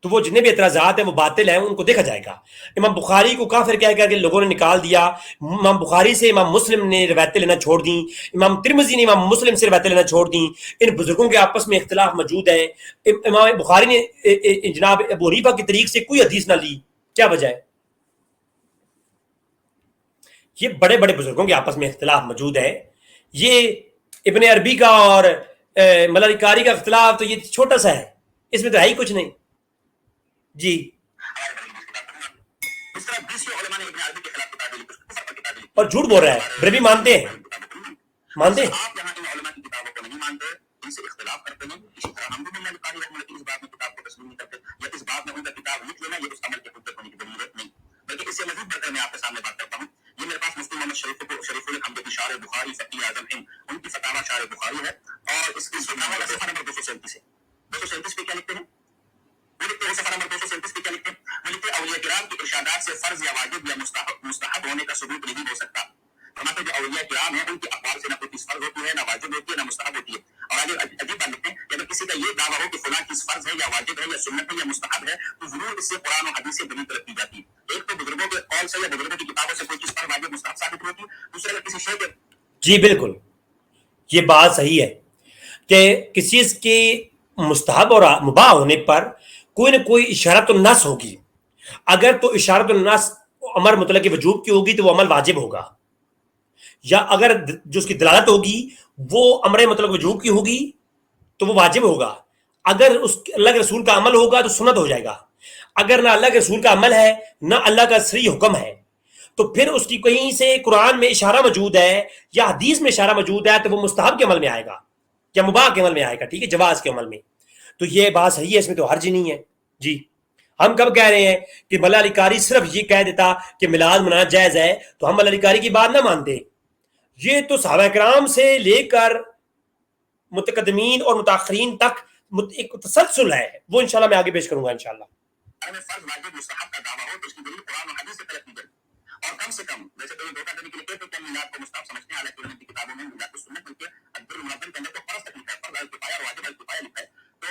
تو وہ جتنے بھی اعتراضات ہیں وہ باطل ہیں، ان کو دیکھا جائے گا۔ امام بخاری کو کافر کہہ کر کے لوگوں نے نکال دیا، امام بخاری سے امام مسلم نے روایتیں لینا چھوڑ دیں، امام ترمذی نے امام مسلم سے روایتیں لینا چھوڑ دیں، ان بزرگوں کے آپس میں اختلاف موجود ہیں۔ امام بخاری نے جناب ابو حنیفہ کی طریق سے کوئی حدیث نہ لی، کیا وجہ ہے؟ یہ بڑے بڑے بزرگوں کے آپس میں اختلاف موجود ہے۔ یہ ابن عربی کا اور مولا علی قاری کا اختلاف تو یہ چھوٹا سا ہے، اس میں تو ہے ہی کچھ نہیں۔ جی اور جھوٹ بول رہا ہے، بریلوی مانتے ہیں، مانتے ہیں۔ آپ یہاں ان علماء کی کتابوں کو نہیں مانتے، ان سے اختلاف کرتے ہیں، اسی طرح ہم بھی مولا علی قاری رحمۃ اللہ کی اس بات میں کتاب کو تسلیم نہیں کرتے، یا اس بات میں ان کا کتاب لکھ لینا یہ اس عمل کی حجت ہونے کی ضرورت نہیں، بلکہ اس سے مزید بڑھ کر میں آپ کے سامنے بات کرتا ہوں۔ یہ میرے پاس مفتی محمد شریف الحمد کی شارح بخاری فقیہ اعظم ہند، ان کی فتاوی شارح بخاری ہے، اور اس کی صفحہ نمبر 237 ہے۔ 237 پہ کیا لکھتے ہیں؟ وہ لکھتے ہیں صفحہ نمبر 237 پہ کیا لکھتے ہیں؟ وہ لکھتے ہیں اولیاء کرام کی ارشادات سے فرض یا واجب یا مستحب ہونے کا ثبوت نہیں ہو سکتا۔ فرماتے ہیں جو اولیاء کرام ہیں ان کی اقوال سے نہ کوئی چیز فرض ہوتی ہے، نہ واجب ہوتی ہے، نہ مستحب ہوتی ہے۔ اور آگے عجیب بات لکھتے ہیں کہ اگر کسی کا یہ دعویٰ ہو کہ فلاں چیز فرض ہے یا واجب ہے یا سنت ہے یا مستحب ہے تو ضرور اس سے قرآن و حدیث سے دلیل طلب کی جاتی ہے۔ ایک تو بزرگوں کے قول سے یا بزرگوں کی کتابوں سے کوئی چیز فرض واجب مستحب ثابت ہوتی ہے، دوسرے اگر کسی شے کے جی بالکل یہ بات صحیح ہے کہ کسی چیز کی مستحب اور مباح ہونے پر کوئی نہ کوئی اشارت النص ہوگی، اگر تو اشارت النص امر مطلق وجوب کی ہوگی تو وہ عمل واجب ہوگا، یا اگر جو اس کی دلالت ہوگی وہ امر مطلق وجوب کی ہوگی تو وہ واجب ہوگا، اگر اس اللہ کے رسول کا عمل ہوگا تو سنت ہو جائے گا، اگر نہ اللہ کے رسول کا عمل ہے نہ اللہ کا صریح حکم ہے تو پھر اس کی کہیں سے قرآن میں اشارہ موجود ہے یا حدیث میں اشارہ موجود ہے تو وہ مستحب کے عمل میں آئے گا یا مباح کے عمل میں آئے گا، ٹھیک ہے، جواز کے عمل میں۔ تو یہ بات صحیح ہے، اس میں تو حرج نہیں ہے۔ جی ہم کب کہہ رہے ہیں کہ مولا علی قاری صرف یہ کہہ دیتا کہ میلاد منانا جائز ہے تو ہم مولا علی قاری کی بات نہ مانتے. یہ تو صحابہ کرام سے لے کر متقدمین اور متاخرین تک ایک تسلسل ہے، وہ انشاءاللہ میں آگے پیش کروں گا انشاءاللہ. فرض واجب مستحب کا دعویٰ ہو تو اس کی دلیل قرآن اور حدیث سے طلب کی جائے. اور کم سے کم ویسے تو یہ دھوکہ دینے کے لیے کہتے ہیں کہ میلاد کو مستحب سمجھتے ہیں، حالانکہ انہوں نے کتابوں میں میلاد کو سنت بلکہ الدر المنظم کے اندر تو فرض تک لکھا ہے، فرض الکفایہ اور واجب الکفایہ لکھا ہے. تو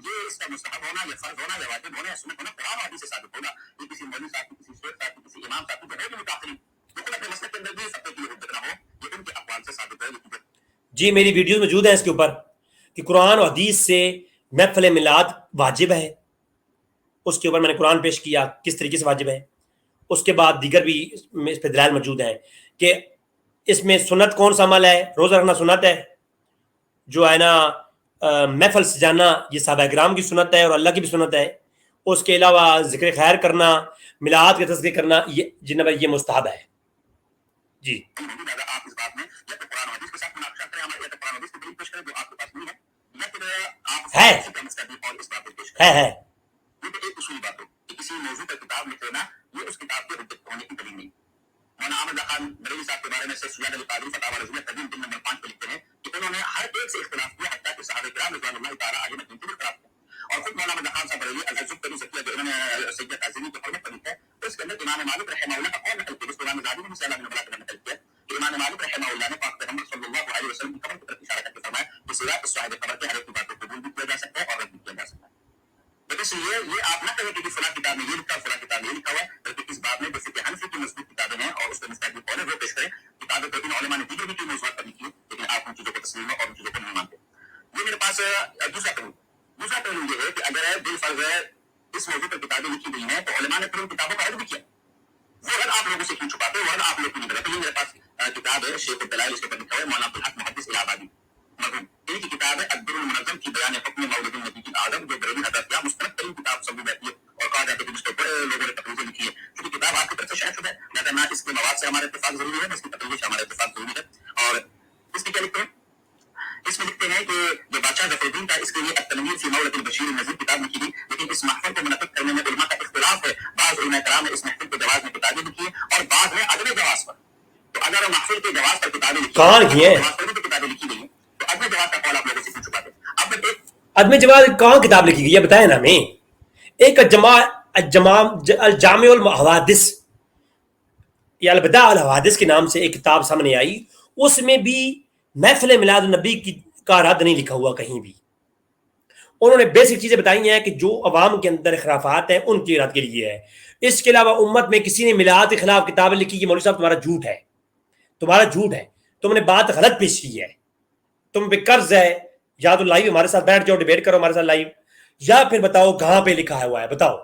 یہ اس کا مستحب ہونا یا فرض ہونا یا واجب ہونا یا سنت ہونا قرآن اور حدیث سے ثابت ہوگا. یہ کسی مولوی صاحب کی، کسی شیخ صاحب کی، کسی امام صاحب کی جو ہے جو متاثرین جو خود اپنے مسلک کے اندر بھی سب کے لیے حجت نہ ہو، یہ ان کے اقوال سے ثابت ہے. جی میری ویڈیوز موجود ہیں اس کے اوپر کہ قرآن اور حدیث سے محفل میلاد واجب ہے. اس کے اوپر میں نے قرآن پیش کیا کس طریقے سے واجب ہے. اس کے بعد دیگر بھی اس پہ دلائل موجود ہیں کہ اس میں سنت کون سا عمل ہے. روزہ رکھنا سنت ہے، جو ہے نا محفل سجانا یہ صحابہ کرام کی سنت ہے اور اللہ کی بھی سنت ہے. اس کے علاوہ ذکر خیر کرنا، میلاد کا تذکر کرنا، یہ جناب یہ مستحب ہے. جی آپ اس بات میں یا تو قرآن حدیث کے ساتھ مناقشہ کریں یا تو قرآن حدیث کی دلیل پیش کریں جو آپ کے پاس نہیں ہے، یا پھر آپ ہے اور اس بات کو پیش کریں. ہے یہ تو ایک اصول بات ہو کہ کسی موضوع پر کتاب لکھ لینا یہ اس کتاب کے حجت ہونے کی دلیل نہیں. مولانا احمد خان بریلوی صاحب کے بارے میں سید سجاد علی قادری فتاوی رضویہ قدیم جلد نمبر 5 پہ لکھتے ہیں کہ انہوں نے ہر ایک سے اختلاف کیا حتیٰ کہ صحابہ کرام رضوان اللہ تعالیٰ علیہ نے بھی اختلاف کیا. اور خود مولانا احمد خان صاحب بریلوی الحجب تبی سکیہ جو انہوں نے سید تعظیمی کی حرمت پر لکھا ہے، تو اس کے اندر امام مالک رحمہ اللہ کا قول نقل کیا، جس کو امام زادی نے مسئلہ بن بلاک نے نقل کیا کہ امام مالک رحمہ اللہ نے پاک پیغمبر صلی اللہ علیہ وسلم کی قبر کی طرف اشارہ کر کے فرمایا کہ سوائے صاحب قبر کے ہر ایک بات کو قبول بھی کیا جا سکتا ہے اور رد بھی کیا جا سکتا ہے. تو اس لیے یہ آپ نہ کہیں کہ فلاں کتاب میں یہ لکھا ہے، فلاں کتاب میں یہ لکھا ہوا ہے، بلکہ اس بات میں جو فقہ حنفی کی مضبوط کتابیں ہیں اور اس کے مستقبل قول ہے وہ پیش کریں. کتابیں تو ان علماء نے دیگر بھی کئی موضوعات پر لکھی ہے، لیکن آپ ان چیزوں کو تسلیم اور ان چیزوں کو نہیں مانتے. یہ میرے پاس دوسرا پہلو یہ ہے کہ اگر بالفرض اس موضوع پر کتابیں لکھی گئی ہیں تو علماء نے پھر ان کتابوں کا رد بھی کیا. وہ رد آپ لوگوں سے کیوں چھپاتے ہیں؟ وہ رد آپ لوگ کیوں نہیں کرتے؟ یہ میرے پاس کتاب ہے شیخ الدلائل، اس کے اوپر لکھا ہے مولانا عبدالحق محدث الہ آبادی مرحوم، ان کی کتاب ہے الدر المنظم کی بیان حکم مولد النبی الاعظم، جو بریلوی حضرت یا مستند ترین کتاب سمجھی جاتی ہے اور کہا جاتا ہے کہ جس کو بڑے لوگوں نے تقریریں لکھی ہے. کیونکہ کتاب آپ کی طرف سے شائع شدہ ہے، لہٰذا نہ اس کے مواد سے ہمارا اتفاق ضروری ہے، نہ اس کی تقریر سے ہمارا اتفاق ضروری ہے. اور اس میں کیا لکھتے ہیں؟ اس میں لکھتے ہیں کہ جو بادشاہ ظفر الدین تھا اس کے لیے التنویر فی مولد البشیر النذیر کتاب لکھی گئی، لیکن اس محفل کو منعقد کرنے میں علماء کا اختلاف ہے. بعض علماء کرام نے اس محفل کے جواز میں کتابیں لکھی ہیں اور بعض نے عدم جواز پر. تو اگر محفل کے جواز پر کتابیں لکھی کہاں لکھی ہیں؟ جواز پر بھی تو کتابیں لکھی گئی ہیں، تو عدم جواز کا قول آپ لوگوں سے کیوں چھپاتے ہیں؟ اب ایک عدم جواز کہاں کتاب لکھی گئی ہے بتائیں نا ہمیں. ایک الجامع الحوادث یا البداع الحوادث کے نام سے ایک کتاب سامنے آئی، اس میں بھی محفل میلاد النبی کا رد نہیں لکھا ہوا کہیں بھی. انہوں نے بیسک چیزیں بتائی ہیں کہ جو عوام کے اندر خرافات ہیں ان کی رد کے لیے ہے. اس کے علاوہ امت میں کسی نے میلاد کے خلاف کتابیں لکھی کہ مولوی صاحب تمہارا جھوٹ ہے، تمہارا جھوٹ ہے، تم نے بات غلط پیش کی ہے، تم پہ قرض ہے، یا تو لائیو ہمارے ساتھ بیٹھ جاؤ، ڈیبیٹ کرو ہمارے ساتھ لائیو، یا پھر بتاؤ کہاں پہ لکھا ہوا ہے بتاؤ.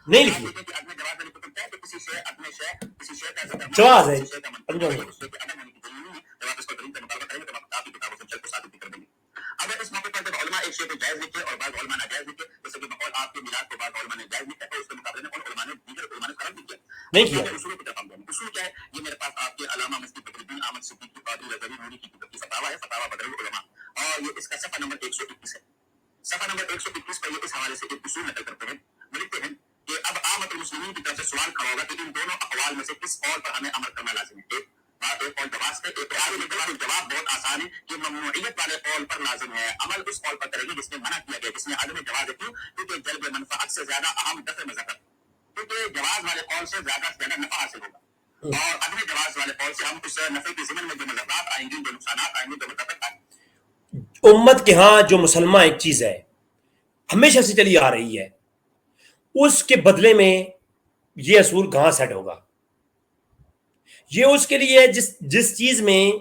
نہیں لکھی جواز ہے. اگر اس موقع پر جب علماء ایک شے کو جائز لکھے اور بعض علماء ناجائز لکھے، جیسے کہ بقول آپ کے میلاد کو بعض علماء نے جائز لکھا ہے، اس کے مقابلے میں ان علماء نے دیگر علماء نے خراب لکھا نہیں کیا. اصولوں کی طرف ہم جائیں. اصول کیا ہے؟ یہ میرے پاس آپ کے علامہ مفتی بدر الدین احمد صدیقی قادری رضوی نوری کی کتاب کی فتاوی ہے، فتاوی بدر العلماء، اور یہ اس کا صفحہ نمبر 121 ہے. صفحہ نمبر 121 پر یہ اس حوالے سے ایک اصول نقل کرتے ہیں. وہ لکھتے ہیں کہ اب عامت المسلمین کی طرف سے سوال کھڑا ہوگا کہ ان دونوں اقوال میں سے کس قول پر ہمیں عمل کرنا لازم ہے. ایک قول جواز ہے، ایک جواب بہت آسان ہے کہ ممنوعیت والے قول پر لازم ہے. عمل اس قول پر کرے گی جس میں منع کیا گیا، جس میں عدم جواز ہے. کیوں؟ کیونکہ جلب منفعت سے زیادہ اہم دفع مذہب، کیونکہ جواز والے قول سے زیادہ نفع حاصل ہوگا، اور عدم جواز والے قول سے ہم اس نفع کے ضمن میں جو مذہبات آئیں گے، جو نقصانات آئیں گے، جو مذہبت آئیں گے. امت کے ہاں جو مسلمہ ایک چیز ہے ہمیشہ سے چلی آ رہی ہے، اس کے بدلے میں یہ اصول کہاں سیٹ ہوگا. یہ اس کے لیے جس چیز میں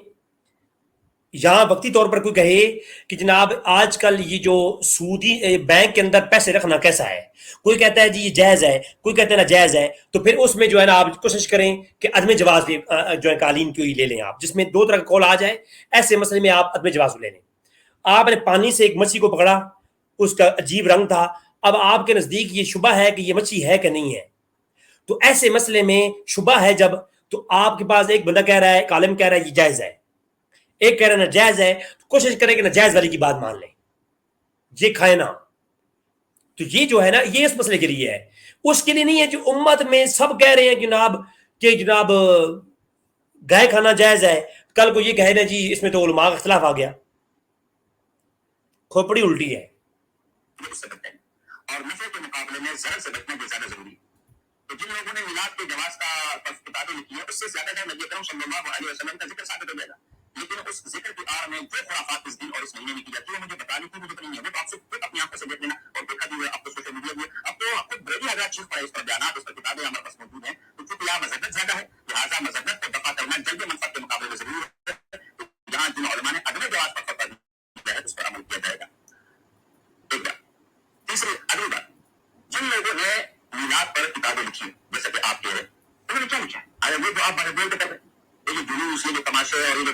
یہاں وقتی طور پر کوئی کہے کہ جناب آج کل یہ جو سودی بینک کے اندر پیسے رکھنا کیسا ہے، کوئی کہتا ہے جی یہ جائز ہے، کوئی کہتا ہے ناجائز ہے، تو پھر اس میں جو ہے نا آپ کوشش کریں کہ عدم جواز جو ہے قالین کی لے لیں. آپ جس میں دو طرح کا قول آ جائے، ایسے مسئلے میں آپ عدم جواز لے لیں. آپ نے پانی سے ایک مچھلی کو پکڑا، اس کا عجیب رنگ تھا، اب آپ کے نزدیک یہ شبہ ہے کہ یہ مچھلی ہے کہ نہیں ہے، تو ایسے مسئلے میں شبہ ہے جب، تو آپ کے پاس ایک بندہ کہہ رہا ہے، ایک عالم کہہ رہا ہے یہ جائز ہے، ایک کہہ رہا ناجائز ہے، تو کوشش کریں کہ ناجائز والی کی بات مان لیں، یہ کھائے نا. تو یہ جو ہے نا یہ اس مسئلے کے لیے ہے، اس کے لیے نہیں ہے جو امت میں سب کہہ رہے ہیں جناب گائے کھانا جائز ہے، کل کو یہ کہے نا جی اس میں تو علماء کا اختلاف آ گیا. کھوپڑی الٹی ہے. اور نفع کے مقابلے میں ضرر سے بچنا جو زیادہ ضروری ہے. تو جن لوگوں نے میلاد کے جواز کا کتابیں لکھی ہیں اس سے زیادہ تر نبی اکرم صلی اللہ علیہ وسلم کا ذکر ثابت ہو جائے گا، لیکن اس ذکر کی آڑ میں جو خرافات اس دن اور اس مہینے میں کی جاتی ہے مجھے بتا لی تھی، مجھے تو نہیں ہے، وہ تو آپ سے خود اپنی آنکھوں سے دیکھ لینا اور دیکھا بھی ہے، اب تو سوشل میڈیا بھی ہے، اب تو خود بریلی حضرات چیز پڑے، اس پر بیانات، اس پر کتابیں ہمارے پاس موجود ہیں. تو چونکہ یہاں مذہبت زیادہ ہے لہٰذا مذہبت کو دفاع کرنا جلد منفعت کے مقابلے میں ضروری ہے. جہاں جن علماء نے عدم جواز پر فتویٰ دیا ہے اس پر عمل کیا جائے گا. ایک بات. تیسری اگلی بات، جن لوگوں نے میلاد پر کتابیں لکھی جیسے کہ آپ کہہ رہے ہیں انہوں نے کیا لکھا؟ آیا وہ جو آپ بڑے بول کے کر رہے ہیں، یہ جو جلوس، یہ جو تماشے اور یہ جو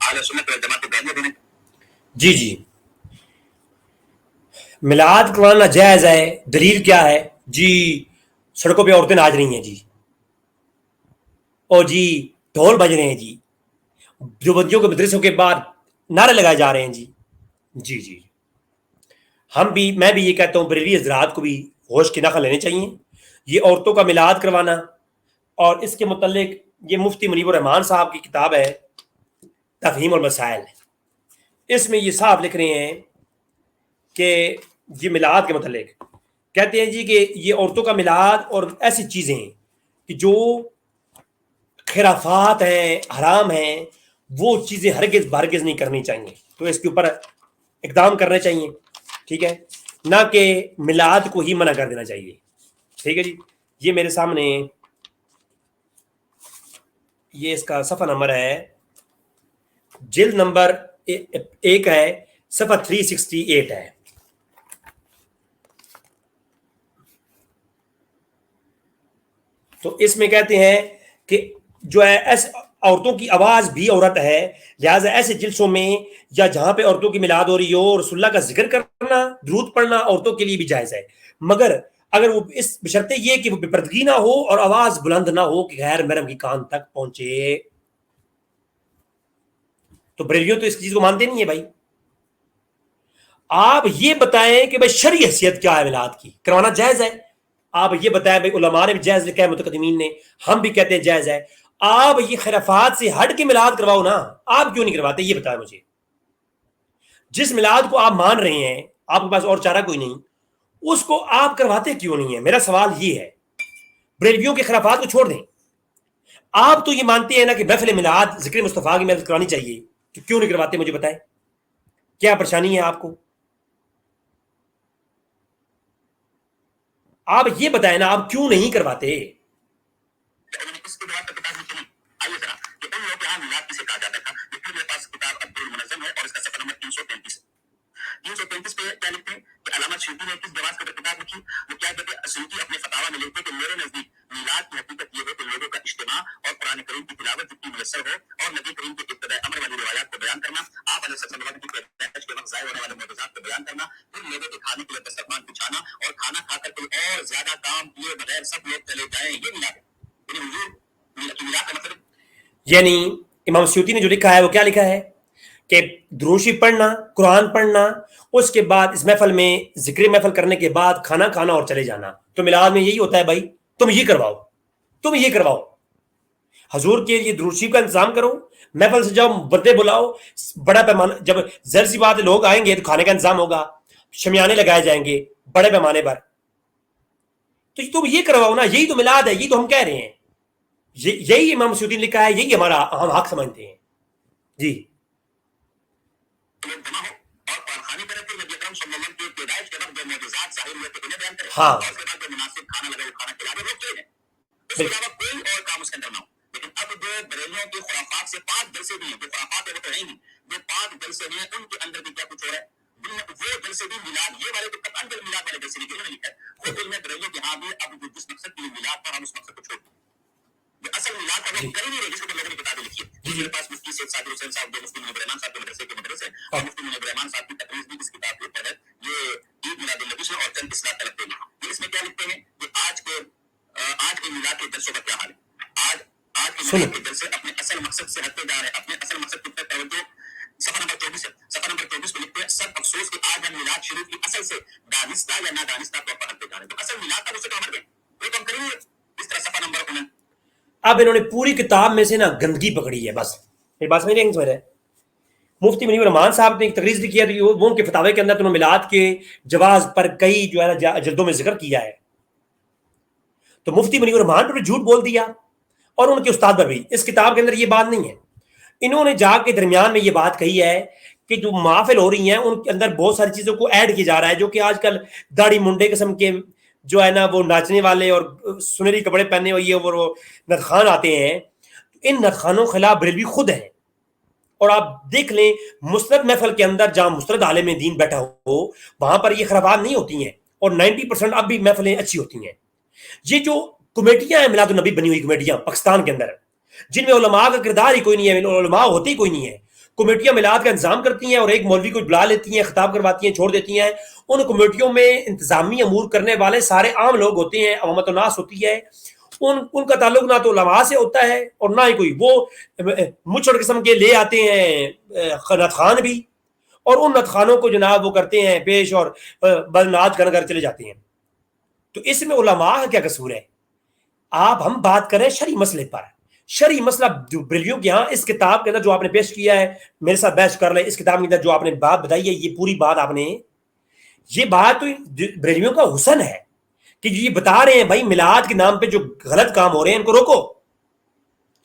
اہل سنت والجماعت کے بیانیاں دینے. جی میلاد کرانا جائز ہے، دلیل کیا ہے جی؟ سڑکوں پہ عورتیں ناچ رہی ہیں جی، اور جی ڈھول بج رہے ہیں جی، جو بچوں کے مدرسوں کے بعد نعرے لگائے جا رہے ہیں جی میں بھی یہ کہتا ہوں بریلی حضرات کو بھی ہوش کی نقل لینے چاہیے. یہ عورتوں کا میلاد کروانا، اور اس کے متعلق یہ مفتی منیب الرحمان صاحب کی کتاب ہے تفہیم المسائل، اس میں یہ صاحب لکھ رہے ہیں کہ یہ میلاد کے متعلق کہتے ہیں جی کہ یہ عورتوں کا میلاد اور ایسی چیزیں کہ جو خرافات ہیں، حرام ہیں، وہ چیزیں ہرگز بہرگز نہیں کرنی چاہیے. تو اس کے اوپر اقدام کرنے چاہیے، ٹھیک ہے، نہ کہ میلاد کو ہی منع کر دینا چاہیے. ٹھیک ہے جی. یہ میرے سامنے یہ اس کا صفحہ نمبر ہے، جلد نمبر 1 ہے، صفحہ 368 ہے. تو اس میں کہتے ہیں کہ جو ہے ایسے عورتوں کی آواز بھی عورت ہے، لہٰذا ایسے جلسوں میں یا جہاں پہ عورتوں کی میلاد ہو رہی ہو رسول اللہ کا ذکر کرنا، درود پڑھنا عورتوں کے لیے بھی جائز ہے، مگر اگر وہ اس بشرطے یہ کہ وہ بے پردگی نہ ہو اور آواز بلند نہ ہو کہ غیر محرم کی کان تک پہنچے. تو بریلیوں تو اس چیز کو مانتے نہیں ہے بھائی. آپ یہ بتائیں کہ بھائی شرعی حیثیت کیا ہے میلاد کی؟ کروانا جائز ہے. آپ یہ بتائیں بھائی علماء نے بھی جائز لکھا ہے، متقدمین نے، ہم بھی کہتے ہیں جائز ہے. آپ یہ خرافات سے ہٹ کے میلاد کرواؤ نا، آپ کیوں نہیں کرواتے یہ بتائیں مجھے. جس میلاد کو آپ مان رہے ہیں، آپ کے پاس اور چارہ کوئی نہیں، اس کو آپ کرواتے کیوں نہیں ہیں؟ میرا سوال یہ ہے. بریلویوں کے خرافات کو چھوڑ دیں، آپ تو یہ مانتے ہیں نا کہ محفل میلاد ذکر مصطفیٰ کی محفل کرانی چاہیے، تو کیوں نہیں کرواتے مجھے بتائیں، کیا پریشانی ہے آپ کو؟ آپ یہ بتائیں نا، آپ کیوں نہیں کرواتے؟ اس کے بعد کتاب لکھی نہیں. آئیے ذرا کہ ان لوگوں کے یہاں میلاد کسے کہا جاتا تھا. یہ پھر میرے پاس کتاب عبد المنظم ہے اور اس کا صفحہ نمبر 333 333 پہ کیا لکھتے ہیں کہ علامہ سیوطی نے کس جواز کے اوپر کتاب لکھی. وہ کیا کہتے ہیں، سیوطی اپنے فتاویٰ میں لکھتے ہیں کہ میرے نزدیک میلاد کی حقیقت یہ ہے کہ لوگوں کا اجتماع اور قرآن کریم کی تلاوت جتنی میسر ہو اور نبی کریم کے ابتداء امر والی روایات کو بیان کرنا، آپ علیہ السلام کی پیدائش کے وقت ظاہر ہونے والے معجزات کو بیان کرنا، پھر لوگوں کے کھانے کے لیے دسترخوان بچھانا اور کھانا کھا کر کوئی اور زیادہ کام کیے بغیر سب لوگ چلے جائیں، یہ میلاد ہے. میلاد کا مطلب یعنی امام سیوطی نے جو لکھا ہے وہ کیا لکھا ہے کہ دروشی پڑھنا، قرآن پڑھنا، اس کے بعد اس محفل میں ذکر محفل کرنے کے بعد کھانا کھانا اور چلے جانا. تو میلاد میں یہی ہوتا ہے بھائی، تم یہ کرواؤ، تم یہ کرواؤ. حضور کے لیے دروشی کا انتظام کرو، محفل سے جاؤ، بندے بلاؤ، بڑا پیمانہ، جب ظاہر سی بات لوگ آئیں گے تو کھانے کا انتظام ہوگا، شمیانے لگائے جائیں گے بڑے پیمانے پر. تو تم یہ کرواؤ نا، یہی تو میلاد ہے، یہی تو ہم کہہ رہے ہیں. یہی امام سیوطی نے لکھا ہے، یہی ہمارا ہم حق سمجھتے ہیں. جی جمع ہو اور پارخانی کرے کہ نبی اکرم صلی اللہ علیہ وسلم کی پیدائش کے وقت جو معجزات ظاہر ہوئے تھے انہیں بیان کرے، ہاں اور اس کے بعد جو مناسب کھانا لگے وہ کھانا کھلا دے، روک چلے جائیں. اس کے علاوہ کوئی اور کام اس کے اندر نہ ہو. لیکن اب جو بریلیوں کی خرافات سے پاک جلسے بھی ہیں، جو خرافات ہے وہ تو ہے ہی نہیں، جو پاک جلسے ہیں ان کے اندر بھی کیا کچھ ہو رہا ہے. وہ جلسے بھی میلاد یہ والے تو قطعاً میلاد والے جلسے نہیں لکھا ہے. خود علم بریلیوں کے ہاں بھی اب جو جس مقصد کے لیے میلاد تھا ہم اس مقصد کو چھوڑ دیں. جو اصل میلاد کا وہ کر ہی نہیں رہے جس کو لوگوں نے کتابیں لکھی ہے. میرے پاس مفتی سید صادق حسین صاحب جو مفتی منیب الرحمان صاحب کے مدرسے اور مفتی منیب الرحمان صاحب کی تقریر بھی اس کتاب کے اوپر ہے. یہ عید میلاد النبی سے اور چند اصلاح طلب کے لیے. اس میں کیا لکھتے ہیں کہ آج کے میلاد کے جلسوں کا کیا حال ہے. آج کے سنو میلاد کے جلسے اپنے اصل مقصد سے ہٹتے جا رہے ہیں. اپنے اصل مقصد کی طرف توجہ. صفحہ نمبر 24 ہے. صفحہ نمبر 24 کو لکھتے ہیں سب افسوس کہ آج ہم میلاد شریف کی اصل سے دانستہ یا نادانستہ طور پر ہٹتے جا رہے ہیں. تو اصل میلاد تھا اسے تو ہٹ گئے. وہ تو ہم کریں گے اس طرح. صفحہ نمبر 19. اب انہوں نے پوری کتاب میں سے نا گندگی پکڑی ہے. بس یہ بات سمجھ رہے ہیں. مفتی منیر الرحمان صاحب نے ایک تقریر ذکر کیا تھی، وہ ان کے فتاوے کے اندر انہوں نے میلاد کے جواز پر کئی جو ہے نا جلدوں میں ذکر کیا ہے. تو مفتی منیر الرحمان پر بھی جھوٹ بول دیا اور ان کے استاد پر بھی. اس کتاب کے اندر یہ بات نہیں ہے. انہوں نے جا کے درمیان میں یہ بات کہی ہے کہ جو محافل ہو رہی ہیں ان کے اندر بہت ساری چیزوں کو ایڈ کیا جا رہا ہے، جو کہ آج کل داڑھی منڈے قسم کے جو ہے نا وہ ناچنے والے اور سنہری کپڑے پہنے ہوئے وہ ندخان آتے ہیں. ان ندخانوں کے خلاف بریلوی خود ہیں. اور آپ دیکھ لیں مسترد محفل کے اندر جہاں مسترد عالم دین بیٹھا ہو وہاں پر یہ خرابات نہیں ہوتی ہیں، اور 90% اب بھی محفلیں اچھی ہوتی ہیں. یہ جو کمیٹیاں ہیں میلاد النبی بنی ہوئی کمیٹیاں پاکستان کے اندر، جن میں علماء کا کردار ہی کوئی نہیں ہے، علماء ہوتے ہی کوئی نہیں ہے. کمیٹیاں میلاد کا انتظام کرتی ہیں اور ایک مولوی کو بلا لیتی ہیں، خطاب کرواتی ہیں، چھوڑ دیتی ہیں. ان کمیٹیوں میں انتظامی امور کرنے والے سارے عام لوگ ہوتے ہیں، عوامت الناس ہوتی ہے. ان کا تعلق نہ تو علماء سے ہوتا ہے اور نہ ہی کوئی وہ مچھڑ قسم کے لے آتے ہیں نتخان بھی، اور ان نتخانوں کو جناب وہ کرتے ہیں پیش اور بلناج کر چلے جاتے ہیں. تو اس میں علماء کا کیا قصور ہے؟ آپ ہم بات کریں شرعی مسئلے پر. شرعی مسئلہ بریلویوں کے یہاں اس کتاب کے اندر جو آپ نے پیش کیا ہے، میرے ساتھ بحث کر لیں. اس کتاب کے اندر جو آپ نے بات بتائی ہے، یہ پوری بات آپ نے، یہ بات تو بریلویوں کا حسن ہے کہ یہ بتا رہے ہیں بھائی میلاد کے نام پہ جو غلط کام ہو رہے ہیں ان کو روکو.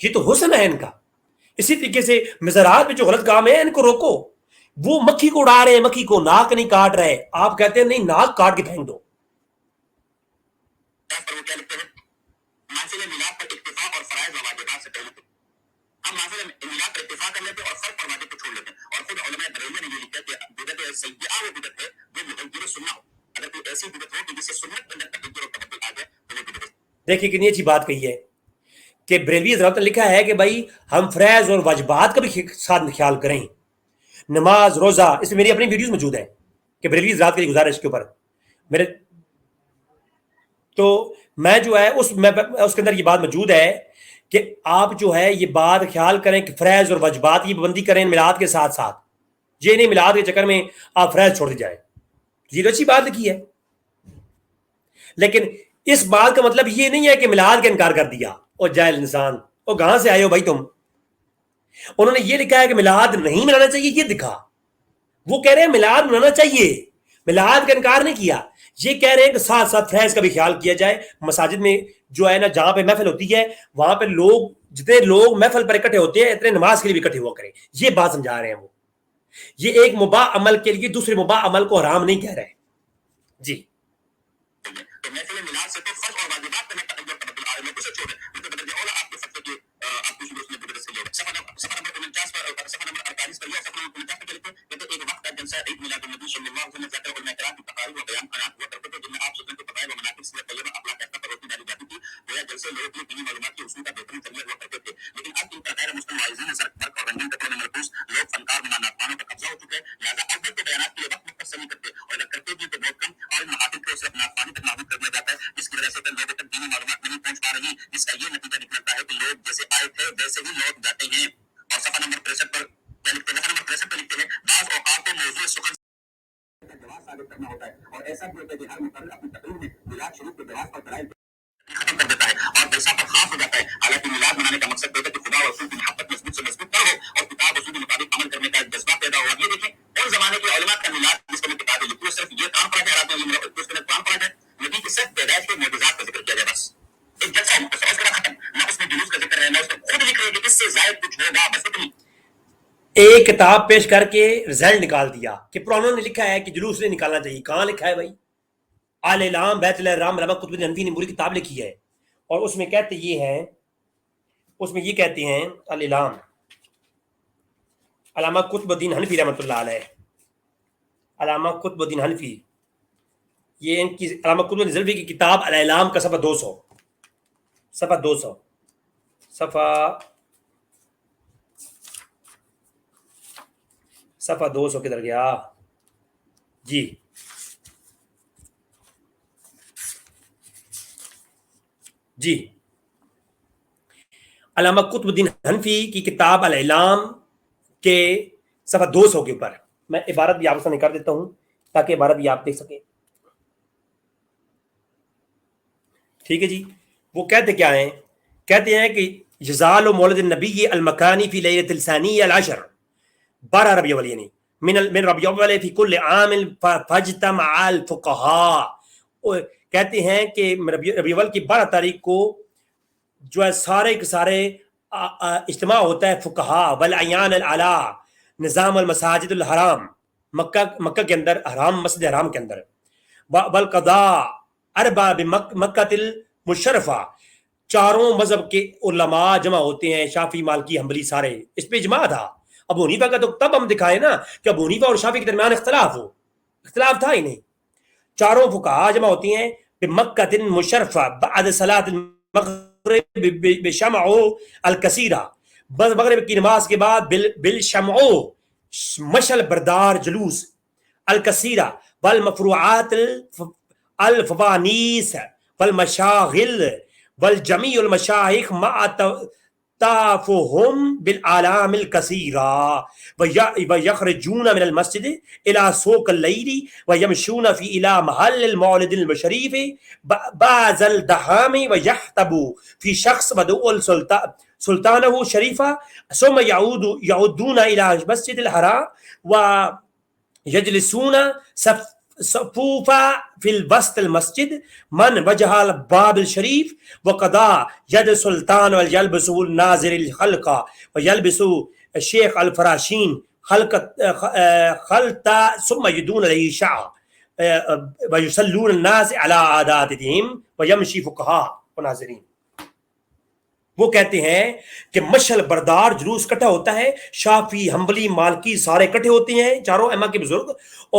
یہ تو حسن ہے ان کا. اسی طریقے سے مزارات میں جو غلط کام ہے ان کو روکو. وہ مکھی کو اڑا رہے ہیں، مکھی کو ناک نہیں کاٹ رہے، آپ کہتے ہیں نہیں ناک کاٹ کے پھینک دو. وہ کیا لکھتے ہیں محفل میلاد پر اتفاق اور فرائض و واجبات سے پہلے ہم محفل میلاد پر اتفاق کر لیتے اور فرق اور واجب کو چھوڑ لیتے. اور خود علماء بریلوی نے یہ لکھا کہ بدعت سیئہ وہ بدعت ہے جو مغیر سنت ہو. اگر کوئی ایسی بدعت ہو کہ جس سے سنت کے اندر تغیر اور تبدل آ جائے تو وہ بدعت. دیکھیے کتنی اچھی بات کہی ہے کہ بریلوی حضرات نے لکھا ہے کہ بھائی ہم فرائض اور واجبات کا بھی ساتھ خیال کریں. نماز روزہ، اس میں میری اپنی ویڈیوز موجود ہیں کہ بریلوی حضرات کی گزارش کے اوپر میرے، تو میں جو ہے اس کے اندر یہ بات موجود ہے کہ آپ جو ہے یہ بات خیال کریں کہ فرائض اور واجبات کی پابندی کریں میلاد کے ساتھ ساتھ. یہ نہیں میلاد کے چکر میں آپ فرائض چھوڑ دی جائیں. یہ تو اچھی بات لکھی ہے، لیکن اس بات کا مطلب یہ نہیں ہے کہ میلاد کا انکار کر دیا. اور جاہل انسان، اور کہاں سے آئے ہو بھائی تم؟ انہوں نے یہ لکھا ہے کہ میلاد نہیں منانا چاہیے، یہ دکھا. وہ کہہ رہے ہیں میلاد منانا چاہیے، میلاد کا انکار نہیں کیا. یہ کہہ رہے ہیں کہ ساتھ ساتھ فرائض کا بھی خیال کیا جائے. مساجد میں جو ہے نا جہاں پہ محفل ہوتی ہے وہاں پہ لوگ، جتنے لوگ محفل پر اکٹھے ہوتے ہیں اتنے نماز کے لیے بھی اکٹھے ہوا کریں. یہ بات سمجھا رہے ہیں وہ. یہ ایک مباح عمل کے لیے دوسرے مباح عمل کو حرام نہیں کہہ رہے. جی تو محفل میلاد سے تو فرض اور واجبات میں تغیر اور تبدل آ رہے ہیں. اسے چھوڑیں ان کو بدل اولا آپ کے فتوے کی آپ کچھ دوست نے بدل سے لے. صفحہ نمبر 49 پر، صفحہ نمبر 48 پر، یا صفحہ نمبر 49 پر لکھتے ہیں کہ ایک وقت کا جلسہ عید میلاد النبی صلی اللہ علیہ وسلم ذکر علماء کرام کی تقاریر و بیانات ہوا کرتے تھے جن میں آپ سنت کے فضائل و مناقب سے طیبہ اپنا کہتا پر روشنی ڈالی جاتی تھی. گویا جلسے لوگوں کے دینی معلومات کے اصول کا بہترین ذریعہ ہوا کرتے تھے. لیکن اب ان کا غیر مسلم واعظین زرق برق اور رنگین کپڑوں میں ملبوس لوگ فنکار نما ناتوانوں کا قبضہ ہو چکے ہیں. لہٰذا اول کے بیانات کے لیے وقت مختصر نہیں کرتے، اور اگر کرتے بھی تو بہت کم، اور ان محافل کو صرف ناتوانی تک محدود کر دیا جاتا ہے، جس کی وجہ سے لوگوں تک دینی معلومات نہیں پہنچ پا رہی، جس کا یہ نتیجہ نکلتا ہے کہ لوگ جیسے آئے تھے ویسے ہی لوٹ جاتے ہیں. اور صفحہ نمبر 63 پر کیا لکھتے ہیں؟ صفحہ نمبر 63 پر لکھتے ہیں بعض اوقات کو موضوع سخن جواز ثابت کرنا ہوتا ہے، اور ایسا بھی ہوتا ہے کہ ہر مقرر اپنی تقریر میں میلاد شریف کے جواز پر دلائل ختم کر دیتا ہے اور جلسہ پر خاص ہو جاتا ہے. حالانکہ میلاد منانے کا مقصد یہ ہے کہ خدا و رسول کی محبت مضبوط سے مضبوط ہو اور کتاب و سنت کے مطابق عمل کرنے کا ایک جذبہ پیدا ہو. یہ دیکھیں ان زمانے کے علماء کا میلاد جس کو میں کتابیں لکھی ہوں صرف یہ کام پڑا جائے، رات میں اس کے قرآن پڑا جائے، نبی کی صرف پیدائش کے معجزات کا ذکر کیا جائے، بس ایک جلسہ مختصر، اس کے بعد ختم. نہ اس میں جلوس کا ذکر ہے، نہ اس میں خود لکھ رہے کہ اس سے زائد کچھ ہوگا، بس اتنی ایک کتاب پیش کر کے رزلٹ نکال دیا کہ پرانوں نے لکھا ہے کہ جلوس نہیں نکالنا چاہیے. کہاں لکھا ہے بھائی؟ الاعلام بیت الرام علامہ قطب الدین حنفی نے پوری کتاب لکھی ہے، اور اس میں کہتے یہ ہیں، اس میں یہ کہتے ہیں الاعلام علامہ قطب الدین حنفی رحمۃ اللہ علیہ، علامہ قطب الدین حنفی، یہ ان کی علامہ قطب الدین حنفی کی کتاب الاعلام کا صفحہ 200، صفحہ 200، صفحہ 200 کدھر گیا جی؟ جی علامہ قطب الدین حنفی کی کتاب الاعلام کے صفحہ 200 کے اوپر میں عبارت بھی آپ کے سامنے کر دیتا ہوں تاکہ عبارت بھی آپ دیکھ سکیں. ٹھیک ہے جی. وہ کہتے کیا ہیں؟ کہتے ہیں کہ یزال مولد النبی المکانی فی لیلۃ الثانیہ العشر 12 ربیع الاول یعنی من ربیع الاول فی کل عام فاجتمع الفقہاء. کہتے ہیں کہ ربیع الاول کی 12 تاریخ کو جو ہے سارے کے سارے اجتماع ہوتا ہے فقہاء والاعیان العلا نظام المساجد الحرام مکہ کے اندر حرام مسجد حرام کے اندر والقضاء اربع بمکہ المشرفہ. چاروں مذہب کے علماء جمع ہوتے ہیں شافعی مالکی حنبلی سارے اس پہ اجماع تھا. ابو حنیفہ کا تو تب ہم دکھائے نا کہ ابو حنیفہ اور شافعی کے درمیان اختلاف تھا ہی نہیں. چاروں فقہاء جمع ہوتی ہیں بمکہ المشرفہ بعد صلاۃ المغرب بشمع الکثیرہ مغرب کی نماز کے بعد بالشمع مشعل بردار جلوس الکثیرہ والمفروعات الفوانیس والمشاغل والجمیع المشائخ مع تافهم بالآلام الكثيرة ويخرجون من المسجد إلى سوق الليل ويمشون في إلى محل المولد الشريف بعض الدهام ويحتب في شخص مدعو سلطانه شريفة ثم يعودون إلى المسجد الحرام ويجلسون صفوفا في الوسط المسجد من وجه الباب الشريف وقضاء يد السلطان ويلبس الناظر الخلقة ويلبس الشيخ الفراشين خلطة ثم يدون له شعر ويصلون الناس على عاداتهم ويمشي فقهاء وناظرين. وہ کہتے ہیں کہ مشعل بردار جلوس اکٹھا ہوتا ہے. شافعی حنبلی مالکی سارے اکٹھے ہوتے ہیں چاروں ائمہ کے بزرگ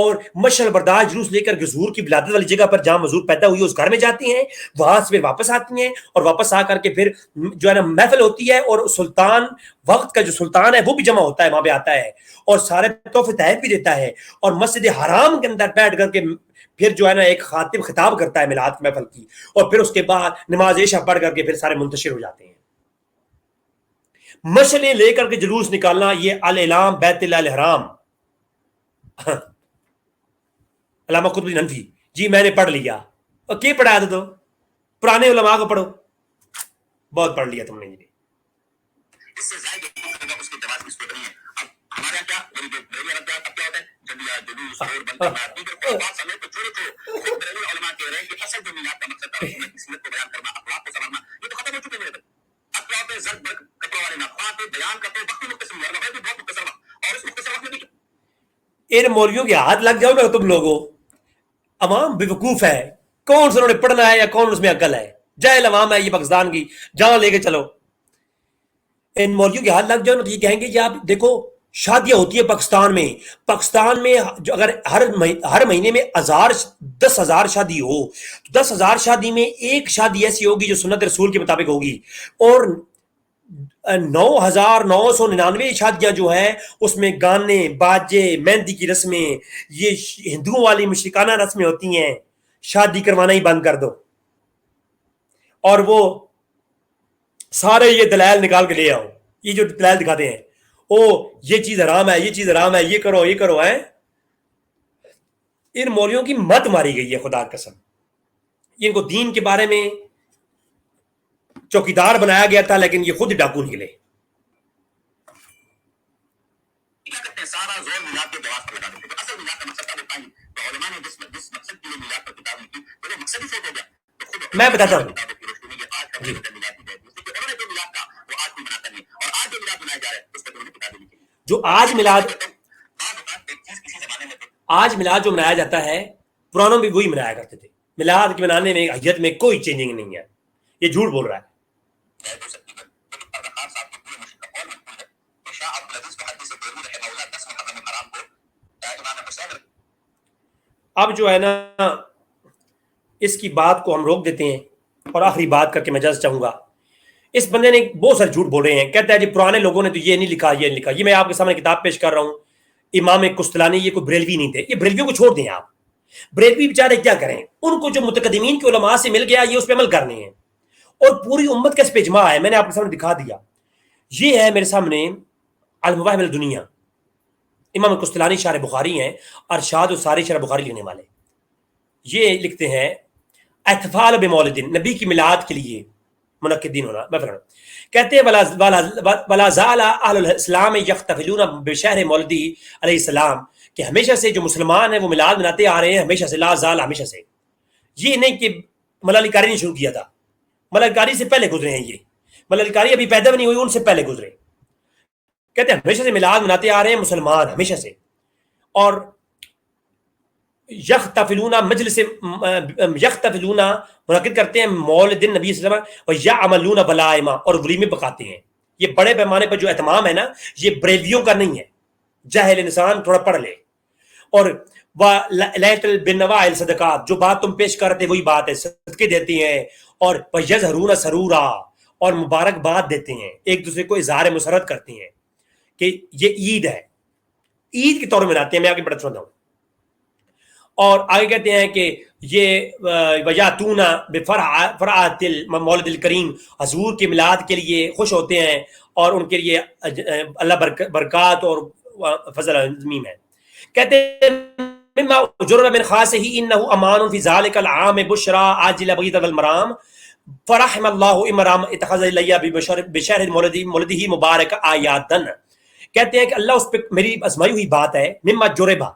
اور مشعل بردار جلوس لے کر حضور کی ولادت والی جگہ پر جہاں حضور پیدا ہوئی اس گھر میں جاتی ہیں. وہاں سے پھر واپس آتی ہیں اور واپس آ کر کے پھر جو ہے نا محفل ہوتی ہے اور سلطان وقت کا جو سلطان ہے وہ بھی جمع ہوتا ہے وہاں پہ آتا ہے اور سارے تحفے تحائف بھی دیتا ہے اور مسجد حرام کے اندر بیٹھ کر کے پھر جو ہے نا ایک خاطب خطاب کرتا ہے میلاد کی محفل کی اور پھر اس کے بعد نماز عشاء پڑھ کر کے پھر سارے منتشر ہو جاتے ہیں. مشعلیں لے کر کے جلوس نکالنا یہ الاعلام بیت اللہ الحرام. علامہ قطب الدین حنفی جی میں نے پڑھ لیا. اور کیا پڑھایا تھا تو پرانے علماء کو پڑھو. بہت پڑھ لیا تم نے جی. اس سے زائد اس کے جواز کی صورت نہیں ہے. اب ہمارے یہاں کیا اب کیا ہوتا ہے جلیا جلوس اور بندہ دیگر بات سمجھ تو چھوڑو بریلوی علماء کہہ رہے ہیں کہ اصل جو میلاد کا مقصد تھا اس میں اسمیت کو بیان کرنا اخلاق کو سنبھالنا یہ تو ختم ہو چکے میرے. اب کیا ہوتا ہے زرد برق کپڑوں والے نفات بیان کرتے وقت مختصر ہوا ہے بھی بہت مختصر وقت اور اس مختصر وقت میں بھی ان مولویوں کے ہاتھ لگ جاؤ نا تم لوگوں. عوام بیوقوف ہے. کون سے انہوں نے پڑھنا ہے یا کون اس میں عقل ہے؟ جاہل عوام ہے یہ پاکستان کی. جہاں لے کے چلو ان مولویوں کے ہاتھ لگ جاؤ نا تو یہ کہیں گے کہ آپ دیکھو شادیاں ہوتی ہیں پاکستان میں جو اگر ہر مہینے میں 10,000 شادی ہو تو 10,000 شادی میں ایک شادی ایسی ہوگی جو سنت رسول کے مطابق ہوگی اور 9,999 شادیاں جو ہیں اس میں گانے باجے مہندی کی رسمیں یہ ہندوؤں والی مشرکانہ رسمیں ہوتی ہیں. شادی کروانا ہی بند کر دو اور وہ سارے یہ دلائل نکال کے لے آؤ. یہ جو دلائل دکھاتے ہیں او یہ چیز حرام ہے یہ چیز حرام ہے یہ کرو ہے. ان مولویوں کی مت ماری گئی ہے خدا کی قسم. ان کو دین کے بارے میں چوکیدار بنایا گیا تھا لیکن یہ خود ڈاکو نکلے. کیا کرتے ہیں سارا زور میلاد کے جواز پر لگا دیتے ہیں. اصل میلاد کا مقصد تھا بتائیں تو علماء نے جس مقصد کے لیے میلاد پر کتاب لکھی تو وہ مقصد ہی فوت ہو گیا. تو خود میں بتاتا ہوں جی میلاد کی جائے اس لیے انہوں نے جو میلاد کا وہ آج بھی مناتا نہیں اور آج جو میلاد منایا جا رہا ہے اس پر انہوں نے کتابیں لکھی. جو آج میلاد جو منایا جاتا ہے پرانوں بھی وہی منایا کرتے تھے. میلاد کے منانے میں حیت میں کوئی چینجنگ نہیں ہے. یہ جھوٹ بول رہا ہے. اب جو ہے نا اس کی بات کو ہم روک دیتے ہیں اور آخری بات کر کے میں اجازت چاہوں گا. اس بندے نے بہت سارے جھوٹ بول رہے ہیں. کہتا ہے جی پرانے لوگوں نے تو یہ نہیں لکھا یہ نہیں لکھا. یہ میں آپ کے سامنے کتاب پیش کر رہا ہوں امام قسطلانی. یہ کوئی بریلوی نہیں تھے. یہ بریلویوں کو چھوڑ دیں آپ. بریلوی بیچارے کیا کریں ان کو جو متقدمین کے علماء سے مل گیا یہ اس پہ عمل کرنے ہیں اور پوری امت کا اس پہ اجماع ہے. میں نے آپ کے سامنے دکھا دیا. یہ ہے میرے سامنے المواہب الدنیا. امام قسطلانی شارح بخاری ہیں، ارشاد الساری شرح بخاری لکھنے والے. یہ لکھتے ہیں احتفال بمولد، نبی کی میلاد کے لیے منعقدین ہونا. کہتے ہیں ولا زال اہل الاسلام یحتفلون بشہر مولدی علیہ السلام، کہ ہمیشہ سے جو مسلمان ہیں وہ میلاد مناتے آ رہے ہیں ہمیشہ سے، لا زال، ہمیشہ سے. یہ نہیں کہ مولا علی قاری نے شروع کیا تھا، مولا علی قاری سے پہلے گزرے ہیں. یہ مولا علی قاری ابھی پیدا بھی نہیں ہوئی، ان سے پہلے گزرے. کہتے ہیں ہمیشہ سے میلاد مناتے آ رہے ہیں مسلمان، ہمیشہ سے. اور یختفلون مجلس، یختفلون منعقد کرتے ہیں مولد نبی صلی اللہ علیہ وسلم، ویعملون ولائما، اور ولیمے پکاتے ہیں. یہ بڑے پیمانے پر جو اہتمام ہے نا، یہ بریلویوں کا نہیں ہے. جاہل انسان تھوڑا پڑھ لے. اور لیت بالنوائل صدقات، جو بات تم پیش کرتے وہی بات ہے، صدقے دیتے ہیں. اور یظہرون سرورا، اور مبارکباد دیتے ہیں، ایک دوسرے کو اظہار مسرت کرتے ہیں کہ یہ عید ہے، عید کے طور میں مناتے ہیں. میں آگے بڑھتا سنتا ہوں. اور آگے کہتے ہیں کہ یہ ویاتون بفرحۃ المولد الکریم، حضور کے میلاد کے لیے خوش ہوتے ہیں، اور ان کے لیے اللہ برکات اور فضل عظیم ہے. کہتے ہیں مما جرب من خاصہ انہ امان فی ذلک العام بشرا عاجل بغیت المرام فرحم اللہ امرام اتخذ الیہ بشہر مولدہ مبارک آیاتن. کہتے ہیں کہ اللہ اس پہ میری ازمائی ہوئی بات ہے، مما جربہ،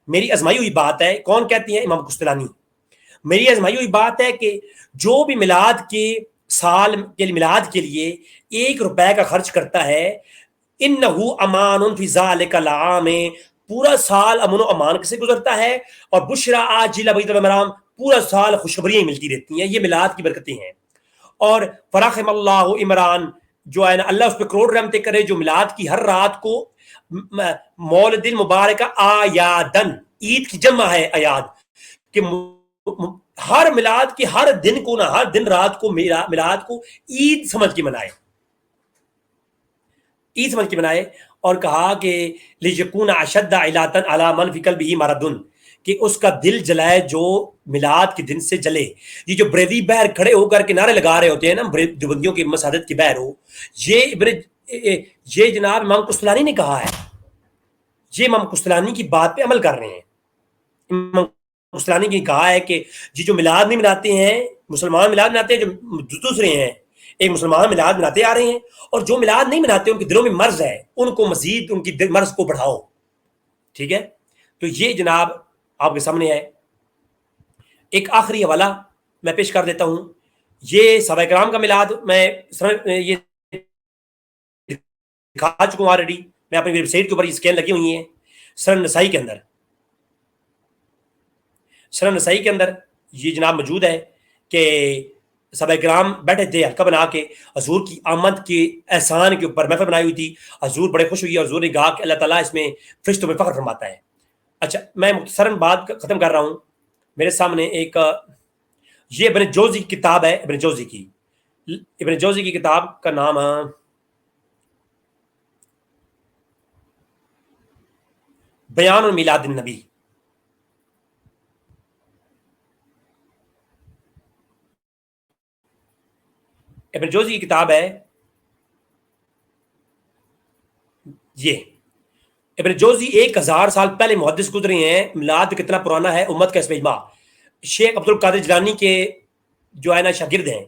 میری ازمائی ہوئی بات ہے. کون کہتی ہیں؟ امام قسطلانی. میری ازمائی ہوئی بات ہے کہ جو بھی میلاد کے سال کے میلاد کے لیے 1 روپے کا خرچ کرتا ہے، انہو امان فی ذالک العام، پورا سال امن و امان سے گزرتا ہے. اور بشرا عاجلہ بغیت المرام، پورا سال خوشخبریاں ملتی رہتی ہیں. یہ میلاد کی برکتیں ہیں. اور فرحم اللہ عمران، جو ہے نا اللہ اس پہ کروڑ رحمتیں کرے، جو میلاد کی ہر رات کو مولد المبارک آیادن، عید کی جمع ہے آیاد، کہ ہر میلاد کے ہر دن کو نا، ہر دن رات کو میلاد کو عید سمجھ کے منائے، عید سمجھ کے منائے. اور کہا کہ لیکون اشد علاتن علی من فی قلبہ مرض، کہ اس کا دل جلائے جو میلاد کے دن سے جلے. یہ جو بریلی بہر کھڑے ہو کر کے نعرے لگا رہے ہوتے ہیں نا، دیوبندیوں کی مساجد کی بہر ہو، یہ جناب امام قسطلانی نے کہا ہے. یہ امام قسطلانی کی بات پہ عمل کر رہے ہیں. امام قسطلانی نے کہا ہے کہ جو میلاد نہیں مناتے ہیں، مسلمان میلاد مناتے ہیں، جو دوسرے ہیں، ایک مسلمان میلاد مناتے آ رہے ہیں، اور جو میلاد نہیں مناتے ان کے دلوں میں مرض ہے، ان کو مزید ان کی مرض کو بڑھاؤ. ٹھیک ہے. تو یہ جناب آپ کے سامنے ہے. ایک آخری حوالہ میں پیش کر دیتا ہوں. یہ صحابہ کرام کا میلاد میں یہ دکھا چکا ہوں آلریڈی. میں اپنی ویب سائٹ کے اوپر یہ اسکین لگی ہوئی ہیں. سنن نسائی کے اندر، سنن نسائی کے اندر یہ جناب موجود ہے کہ صحابہ کرام بیٹھے تھے حلقہ بنا کے، حضور کی آمد کے احسان کے اوپر محفل بنائی ہوئی تھی. حضور بڑے خوش ہوئی، حضور نے کہا کہ اللہ تعالیٰ اس میں فرشتوں میں فخر فرماتا ہے. اچھا، میں مختصراً بات ختم کر رہا ہوں. میرے سامنے ایک یہ ابن جوزی کی کتاب ہے. ابن جوزی کی کتاب کا نام بیان میلاد النبی. ابن جوزی کی کتاب ہے یہ. ابن جوزی 1000 سال پہلے محدث گزرے ہیں. میلاد کتنا پرانا ہے، امت کا اس میں اجماع. شیخ عبد القادر جیلانی کے جو ہے نا شاگرد ہیں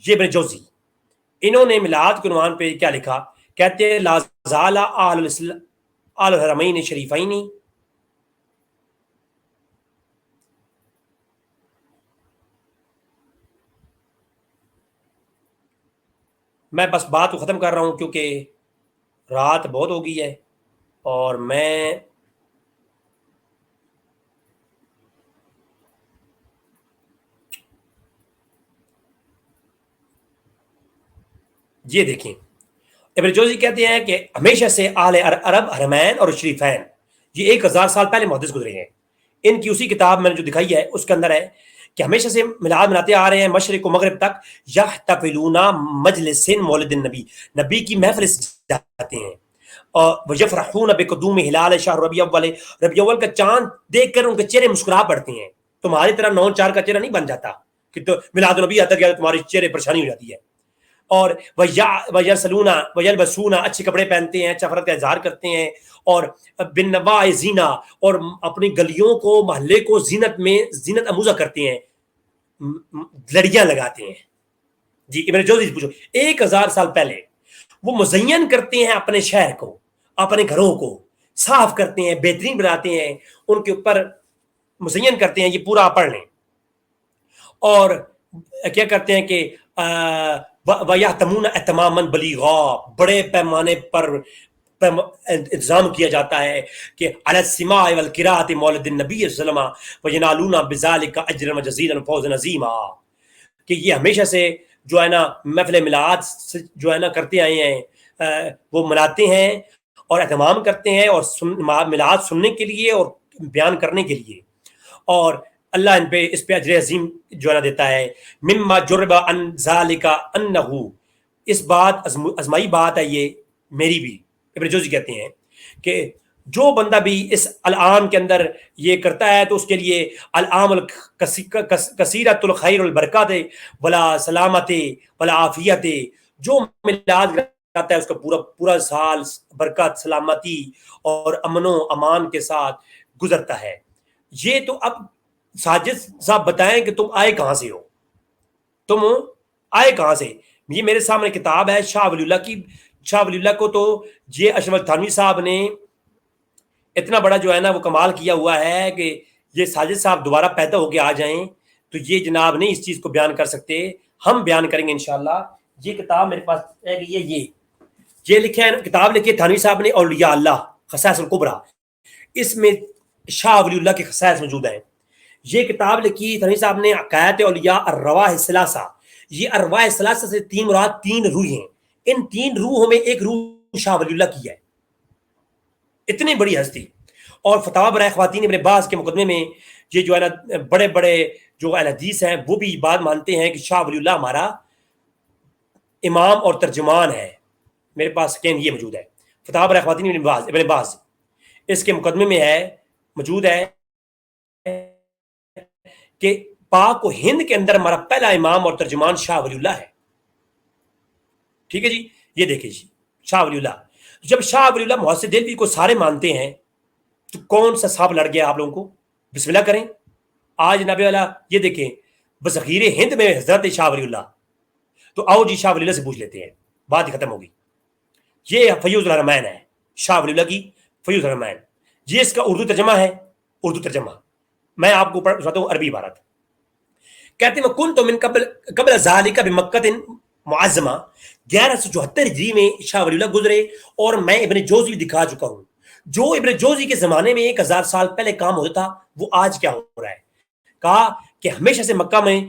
یہ ابن جوزی. انہوں نے میلاد کے عنوان پہ کیا لکھا؟ کہتے ہیں لا زال اہل الحرمین شریفین، میں بس بات کو ختم کر رہا ہوں کیونکہ رات بہت ہو گئی ہے. اور میں یہ دیکھیں، ابن جوزی کہتے ہیں کہ ہمیشہ سے اہل عرب حرمین اور شریفین یہ 1000 سال پہلے محدث گزرے ہیں. ان کی اسی کتاب میں نے جو دکھائی ہے اس کے اندر ہے کہ ہمیشہ سے میلاد مناتے آ رہے ہیں مشرق و مغرب تک. یحتفلون مجلس مولد النبی، نبی کی محفل جاتے ہیں. اور یفرحون بقدوم ہلال شہر ربیع الاول، ربیع الاول کا چاند دیکھ کر ان کے چہرے مسکرا پڑتے ہیں. تمہاری طرح 9/4 کا چہرہ نہیں بن جاتا کہ تو میلاد النبی آتا گیا تمہاری چہرے پریشانی ہو جاتی ہے. اور وَيَرْسَلُونَ وَيَلْبَسُونَ اچھے کپڑے پہنتے ہیں, اچھا فرت کا اظہار کرتے ہیں, اور بِالنَّوَاءِ زینہ اور اپنی گلیوں کو محلے کو زینت اموزہ کرتے ہیں, لڑیاں لگاتے ہیں. جی ابن جوزی پوچھو 1000 سال پہلے وہ مزین کرتے ہیں اپنے شہر کو, اپنے گھروں کو صاف کرتے ہیں, بہترین بناتے ہیں, ان کے اوپر مزین کرتے ہیں. یہ پورا پڑھ لیں. اور کیا کرتے ہیں کہ وَيَحْتَمُونَ اہتمامًا بَلِيغًا, بڑے پیمانے پر انتظام کیا جاتا ہے کہ علی السماع والقراءۃ مولد النبی صلی اللہ علیہ وسلم وینالون بذلک اجرا وجزیلا وفوزا عظیما, کہ یہ ہمیشہ سے جو ہے نا محفل میلاد جو ہے نا کرتے آئے ہیں, وہ مناتے ہیں اور اہتمام کرتے ہیں, اور میلاد سننے کے لیے اور بیان کرنے کے لیے, اور اللہ ان پہ اس پہ اجر عظیم جو ہے نا دیتا ہے. مما جرب ان ذالک انہ, اس بات ازمائی بات ہے یہ میری بھی. ابن جوزی کہتے ہیں کہ جو بندہ بھی اس العام کے اندر یہ کرتا ہے تو اس کے لیے العام کثیرۃ الخیر والبرکات ولا سلامت ولا عافیت, جو میلاد کرتا ہے اس کا پورا سال برکت, سلامتی اور امن و امان کے ساتھ گزرتا ہے. یہ تو اب ساجد صاحب بتائیں کہ تم آئے کہاں سے ہو, تم آئے کہاں سے. یہ میرے سامنے کتاب ہے شاہ ولی اللہ کی. شاہ ولی اللہ کو تو یہ اشرف تھانوی صاحب نے اتنا بڑا جو ہے نا وہ کمال کیا ہوا ہے کہ یہ ساجد صاحب دوبارہ پیدا ہو کے آ جائیں تو یہ جناب نہیں اس چیز کو بیان کر سکتے. ہم بیان کریں گے انشاءاللہ. یہ کتاب میرے پاس ہے کہ یہ لکھا ہے, کتاب لکھی ہے تھانوی صاحب نے, اولیاء اللہ خصائص الکبریٰ. اس میں شاہ ولی اللہ کے خصائص موجود ہیں. یہ کتاب لکھی تھانوی صاحب نے عقائد اولیاء الرواح الثلاثہ. یہ ارواح الثلاثہ سے تین مراد 3 روح ہیں. ان 3 روحوں میں ایک روح شاہ ولی اللہ کی ہے. اتنی بڑی ہستی. اور فتاوی برائے خواتین ابن باز کے مقدمے میں یہ جو ہے نا بڑے بڑے جو اہل حدیث ہیں وہ بھی بات مانتے ہیں کہ شاہ ولی اللہ ہمارا امام اور ترجمان ہے. میرے پاس کین یہ موجود ہے, فتاوی برائے خواتین ابن باز اس کے مقدمے میں ہے, موجود ہے کہ پاک و ہند کے اندر ہمارا پہلا امام اور ترجمان شاہ ولی اللہ ہے. ٹھیک ہے جی. یہ دیکھیں جی شاہ ولی اللہ. جب شاہ ولی اللہ محسن دہلوی کو سارے مانتے ہیں تو کون سا صاحب لڑ گیا آپ لوگوں کو. بسم اللہ کریں. آج نبی والا یہ دیکھیں بذخیر ہند میں حضرت شاہ ولی اللہ. تو آؤ جی شاہ ولی اللہ سے پوچھ لیتے ہیں, بات ختم ہوگی. یہ فیوز الرحمین ہے, شاہ ولی اللہ کی فیوز الرحمین. یہ اس کا اردو ترجمہ ہے. اردو ترجمہ میں آپ کو پڑھاتا ہوں عربی عبارت. کہتے ہیں کن تو من قبل ذالک بمکہ معظمہ, 1174 ہجری میں شاہ ولی اللہ گزرے, اور میں ابن جوزی دکھا چکا ہوں. جو ابن جوزی کے زمانے میں 1000 سال پہلے کام ہوتا تھا وہ آج کیا ہو رہا ہے. کہا کہ ہمیشہ سے مکہ میں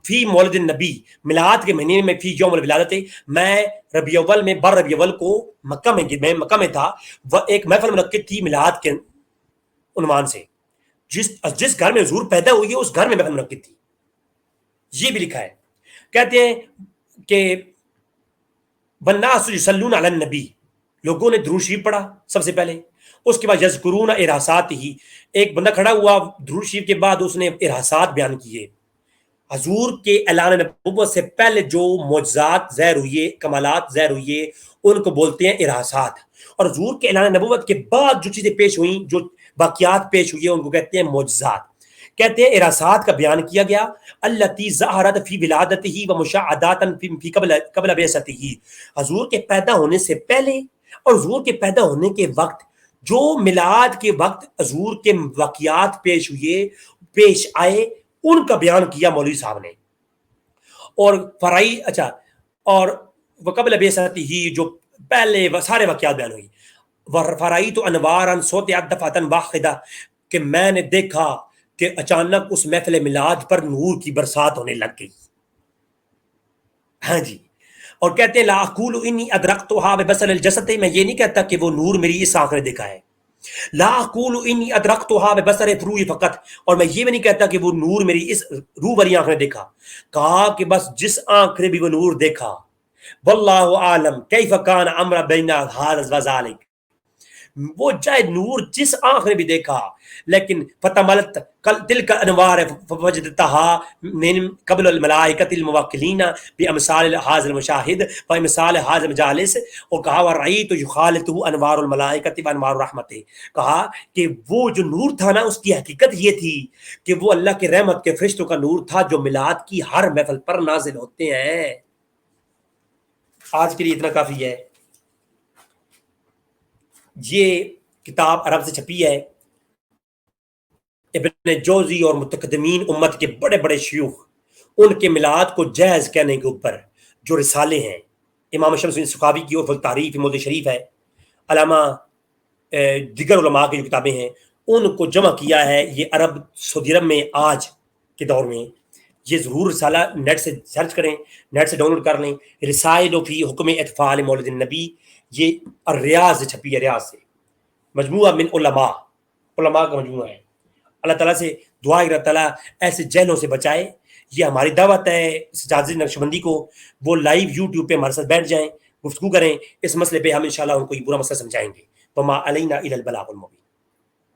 فی مولد النبی, میلاد کے مہینے میں فی یوم الولادت, میں ربیع اول میں بر ربیع اول کو مکہ میں تھا. وہ ایک محفل منعقد تھی میلاد کے عنوان سے. جس گھر میں حضور پیدا ہوئی ہے اس گھر میں محفل منعقد تھی. یہ بھی لکھا ہے. کہتے ہیں کہ والناس یصلون علی النبی, لوگوں نے درود شریف پڑھا سب سے پہلے. اس کے بعد یذکرون ارہاسات ہی, ایک بندہ کھڑا ہوا درود شریف کے بعد اس نے ارہاسات بیان کیے. حضور کے اعلان نبوت سے پہلے جو معجزات ظاہر ہوئے, کمالات ظاہر ہوئے, ان کو بولتے ہیں ارہاسات. اور حضور کے اعلان نبوت کے بعد جو چیزیں پیش ہوئیں, جو واقعات پیش ہوئی ہیں, ان کو کہتے ہیں معجزات. کہتے ہیں ارہاسات کا بیان کیا گیا. التی ظہرت فی ولادتہ و مشاہدات فی قبل بعثتہ, حضور کے پیدا ہونے سے پہلے اور حضور کے پیدا ہونے کے وقت جو میلاد کے وقت حضور کے واقعات پیش آئے, ان کا بیان کیا مولوی صاحب نے. اور فرائی اور وقبل بعثتہ, جو پہلے سارے واقعات بیان ہوئی. فرائیت انوارا سطعت دفعۃ واحدہ, کہ میں نے دیکھا کہ اچانک اس محفل میلاد پر نور کی برسات ہونے لگ گئی. ہاں جی. اور کہتے ہیں لا اقول انی ادرکتھا ببصر الجسد, میں یہ نہیں کہتا کہ وہ نور میری اس آنکھ نے دیکھا ہے. لا اقول انی ادرکتھا ببصر الروح فقط, اور میں یہ بھی نہیں کہتا کہ وہ نور میری اس روح والی آنکھ نے دیکھا. کہا کہ بس جس آنکھ نے بھی وہ نور دیکھا, واللہ اعلم کیف کان امر بین ھذا و ذلک, وہ چاہے نور جس آنکھ نے بھی دیکھا، لیکن فتملت تلک انوار فوجدتها من قبل الملائکۃ الموکلین بامثال هذا المشاہد وامثال هذا المجالس، اور کہا ورأیت یخالطہ انوار الملائکۃ وانوار الرحمۃ، کہا کہ وہ جو نور تھا نا اس کی حقیقت یہ تھی کہ وہ اللہ کے رحمت کے فرشتوں کا نور تھا جو میلاد کی ہر محفل پر نازل ہوتے ہیں۔ آج کے لیے اتنا کافی ہے۔ یہ کتاب عرب سے چھپی ہے، ابن جوزی اور متقدمین امت کے بڑے بڑے شیوخ ان کے میلاد کو جائز کہنے کے اوپر جو رسالے ہیں، امام شمس الدین سخاوی کی اور تعریف مولد شریف ہے، علامہ دیگر علماء کی جو کتابیں ہیں ان کو جمع کیا ہے یہ عرب سعودی عرب میں آج کے دور میں۔ یہ ضرور رسالہ نیٹ سے سرچ کریں، نیٹ سے ڈاؤن لوڈ کر لیں، رسائل فی حکم اطفال مولد النبی، یہ ریاض سے چھپی ہے، ریاض سے، مجموعہ من علماء کا مجموعہ ہے۔ اللہ تعالیٰ سے دعا ہے کہ اللہ تعالیٰ ایسے جہلوں سے بچائے۔ یہ ہماری دعوت ہے سجاد نقشبندی کو، وہ لائیو یوٹیوب پہ ہمارے ساتھ بیٹھ جائیں، گفتگو کریں اس مسئلے پہ، ہم انشاءاللہ ان کو یہ پورا مسئلہ سمجھائیں گے۔ وما علینا الا البلاغ المبین۔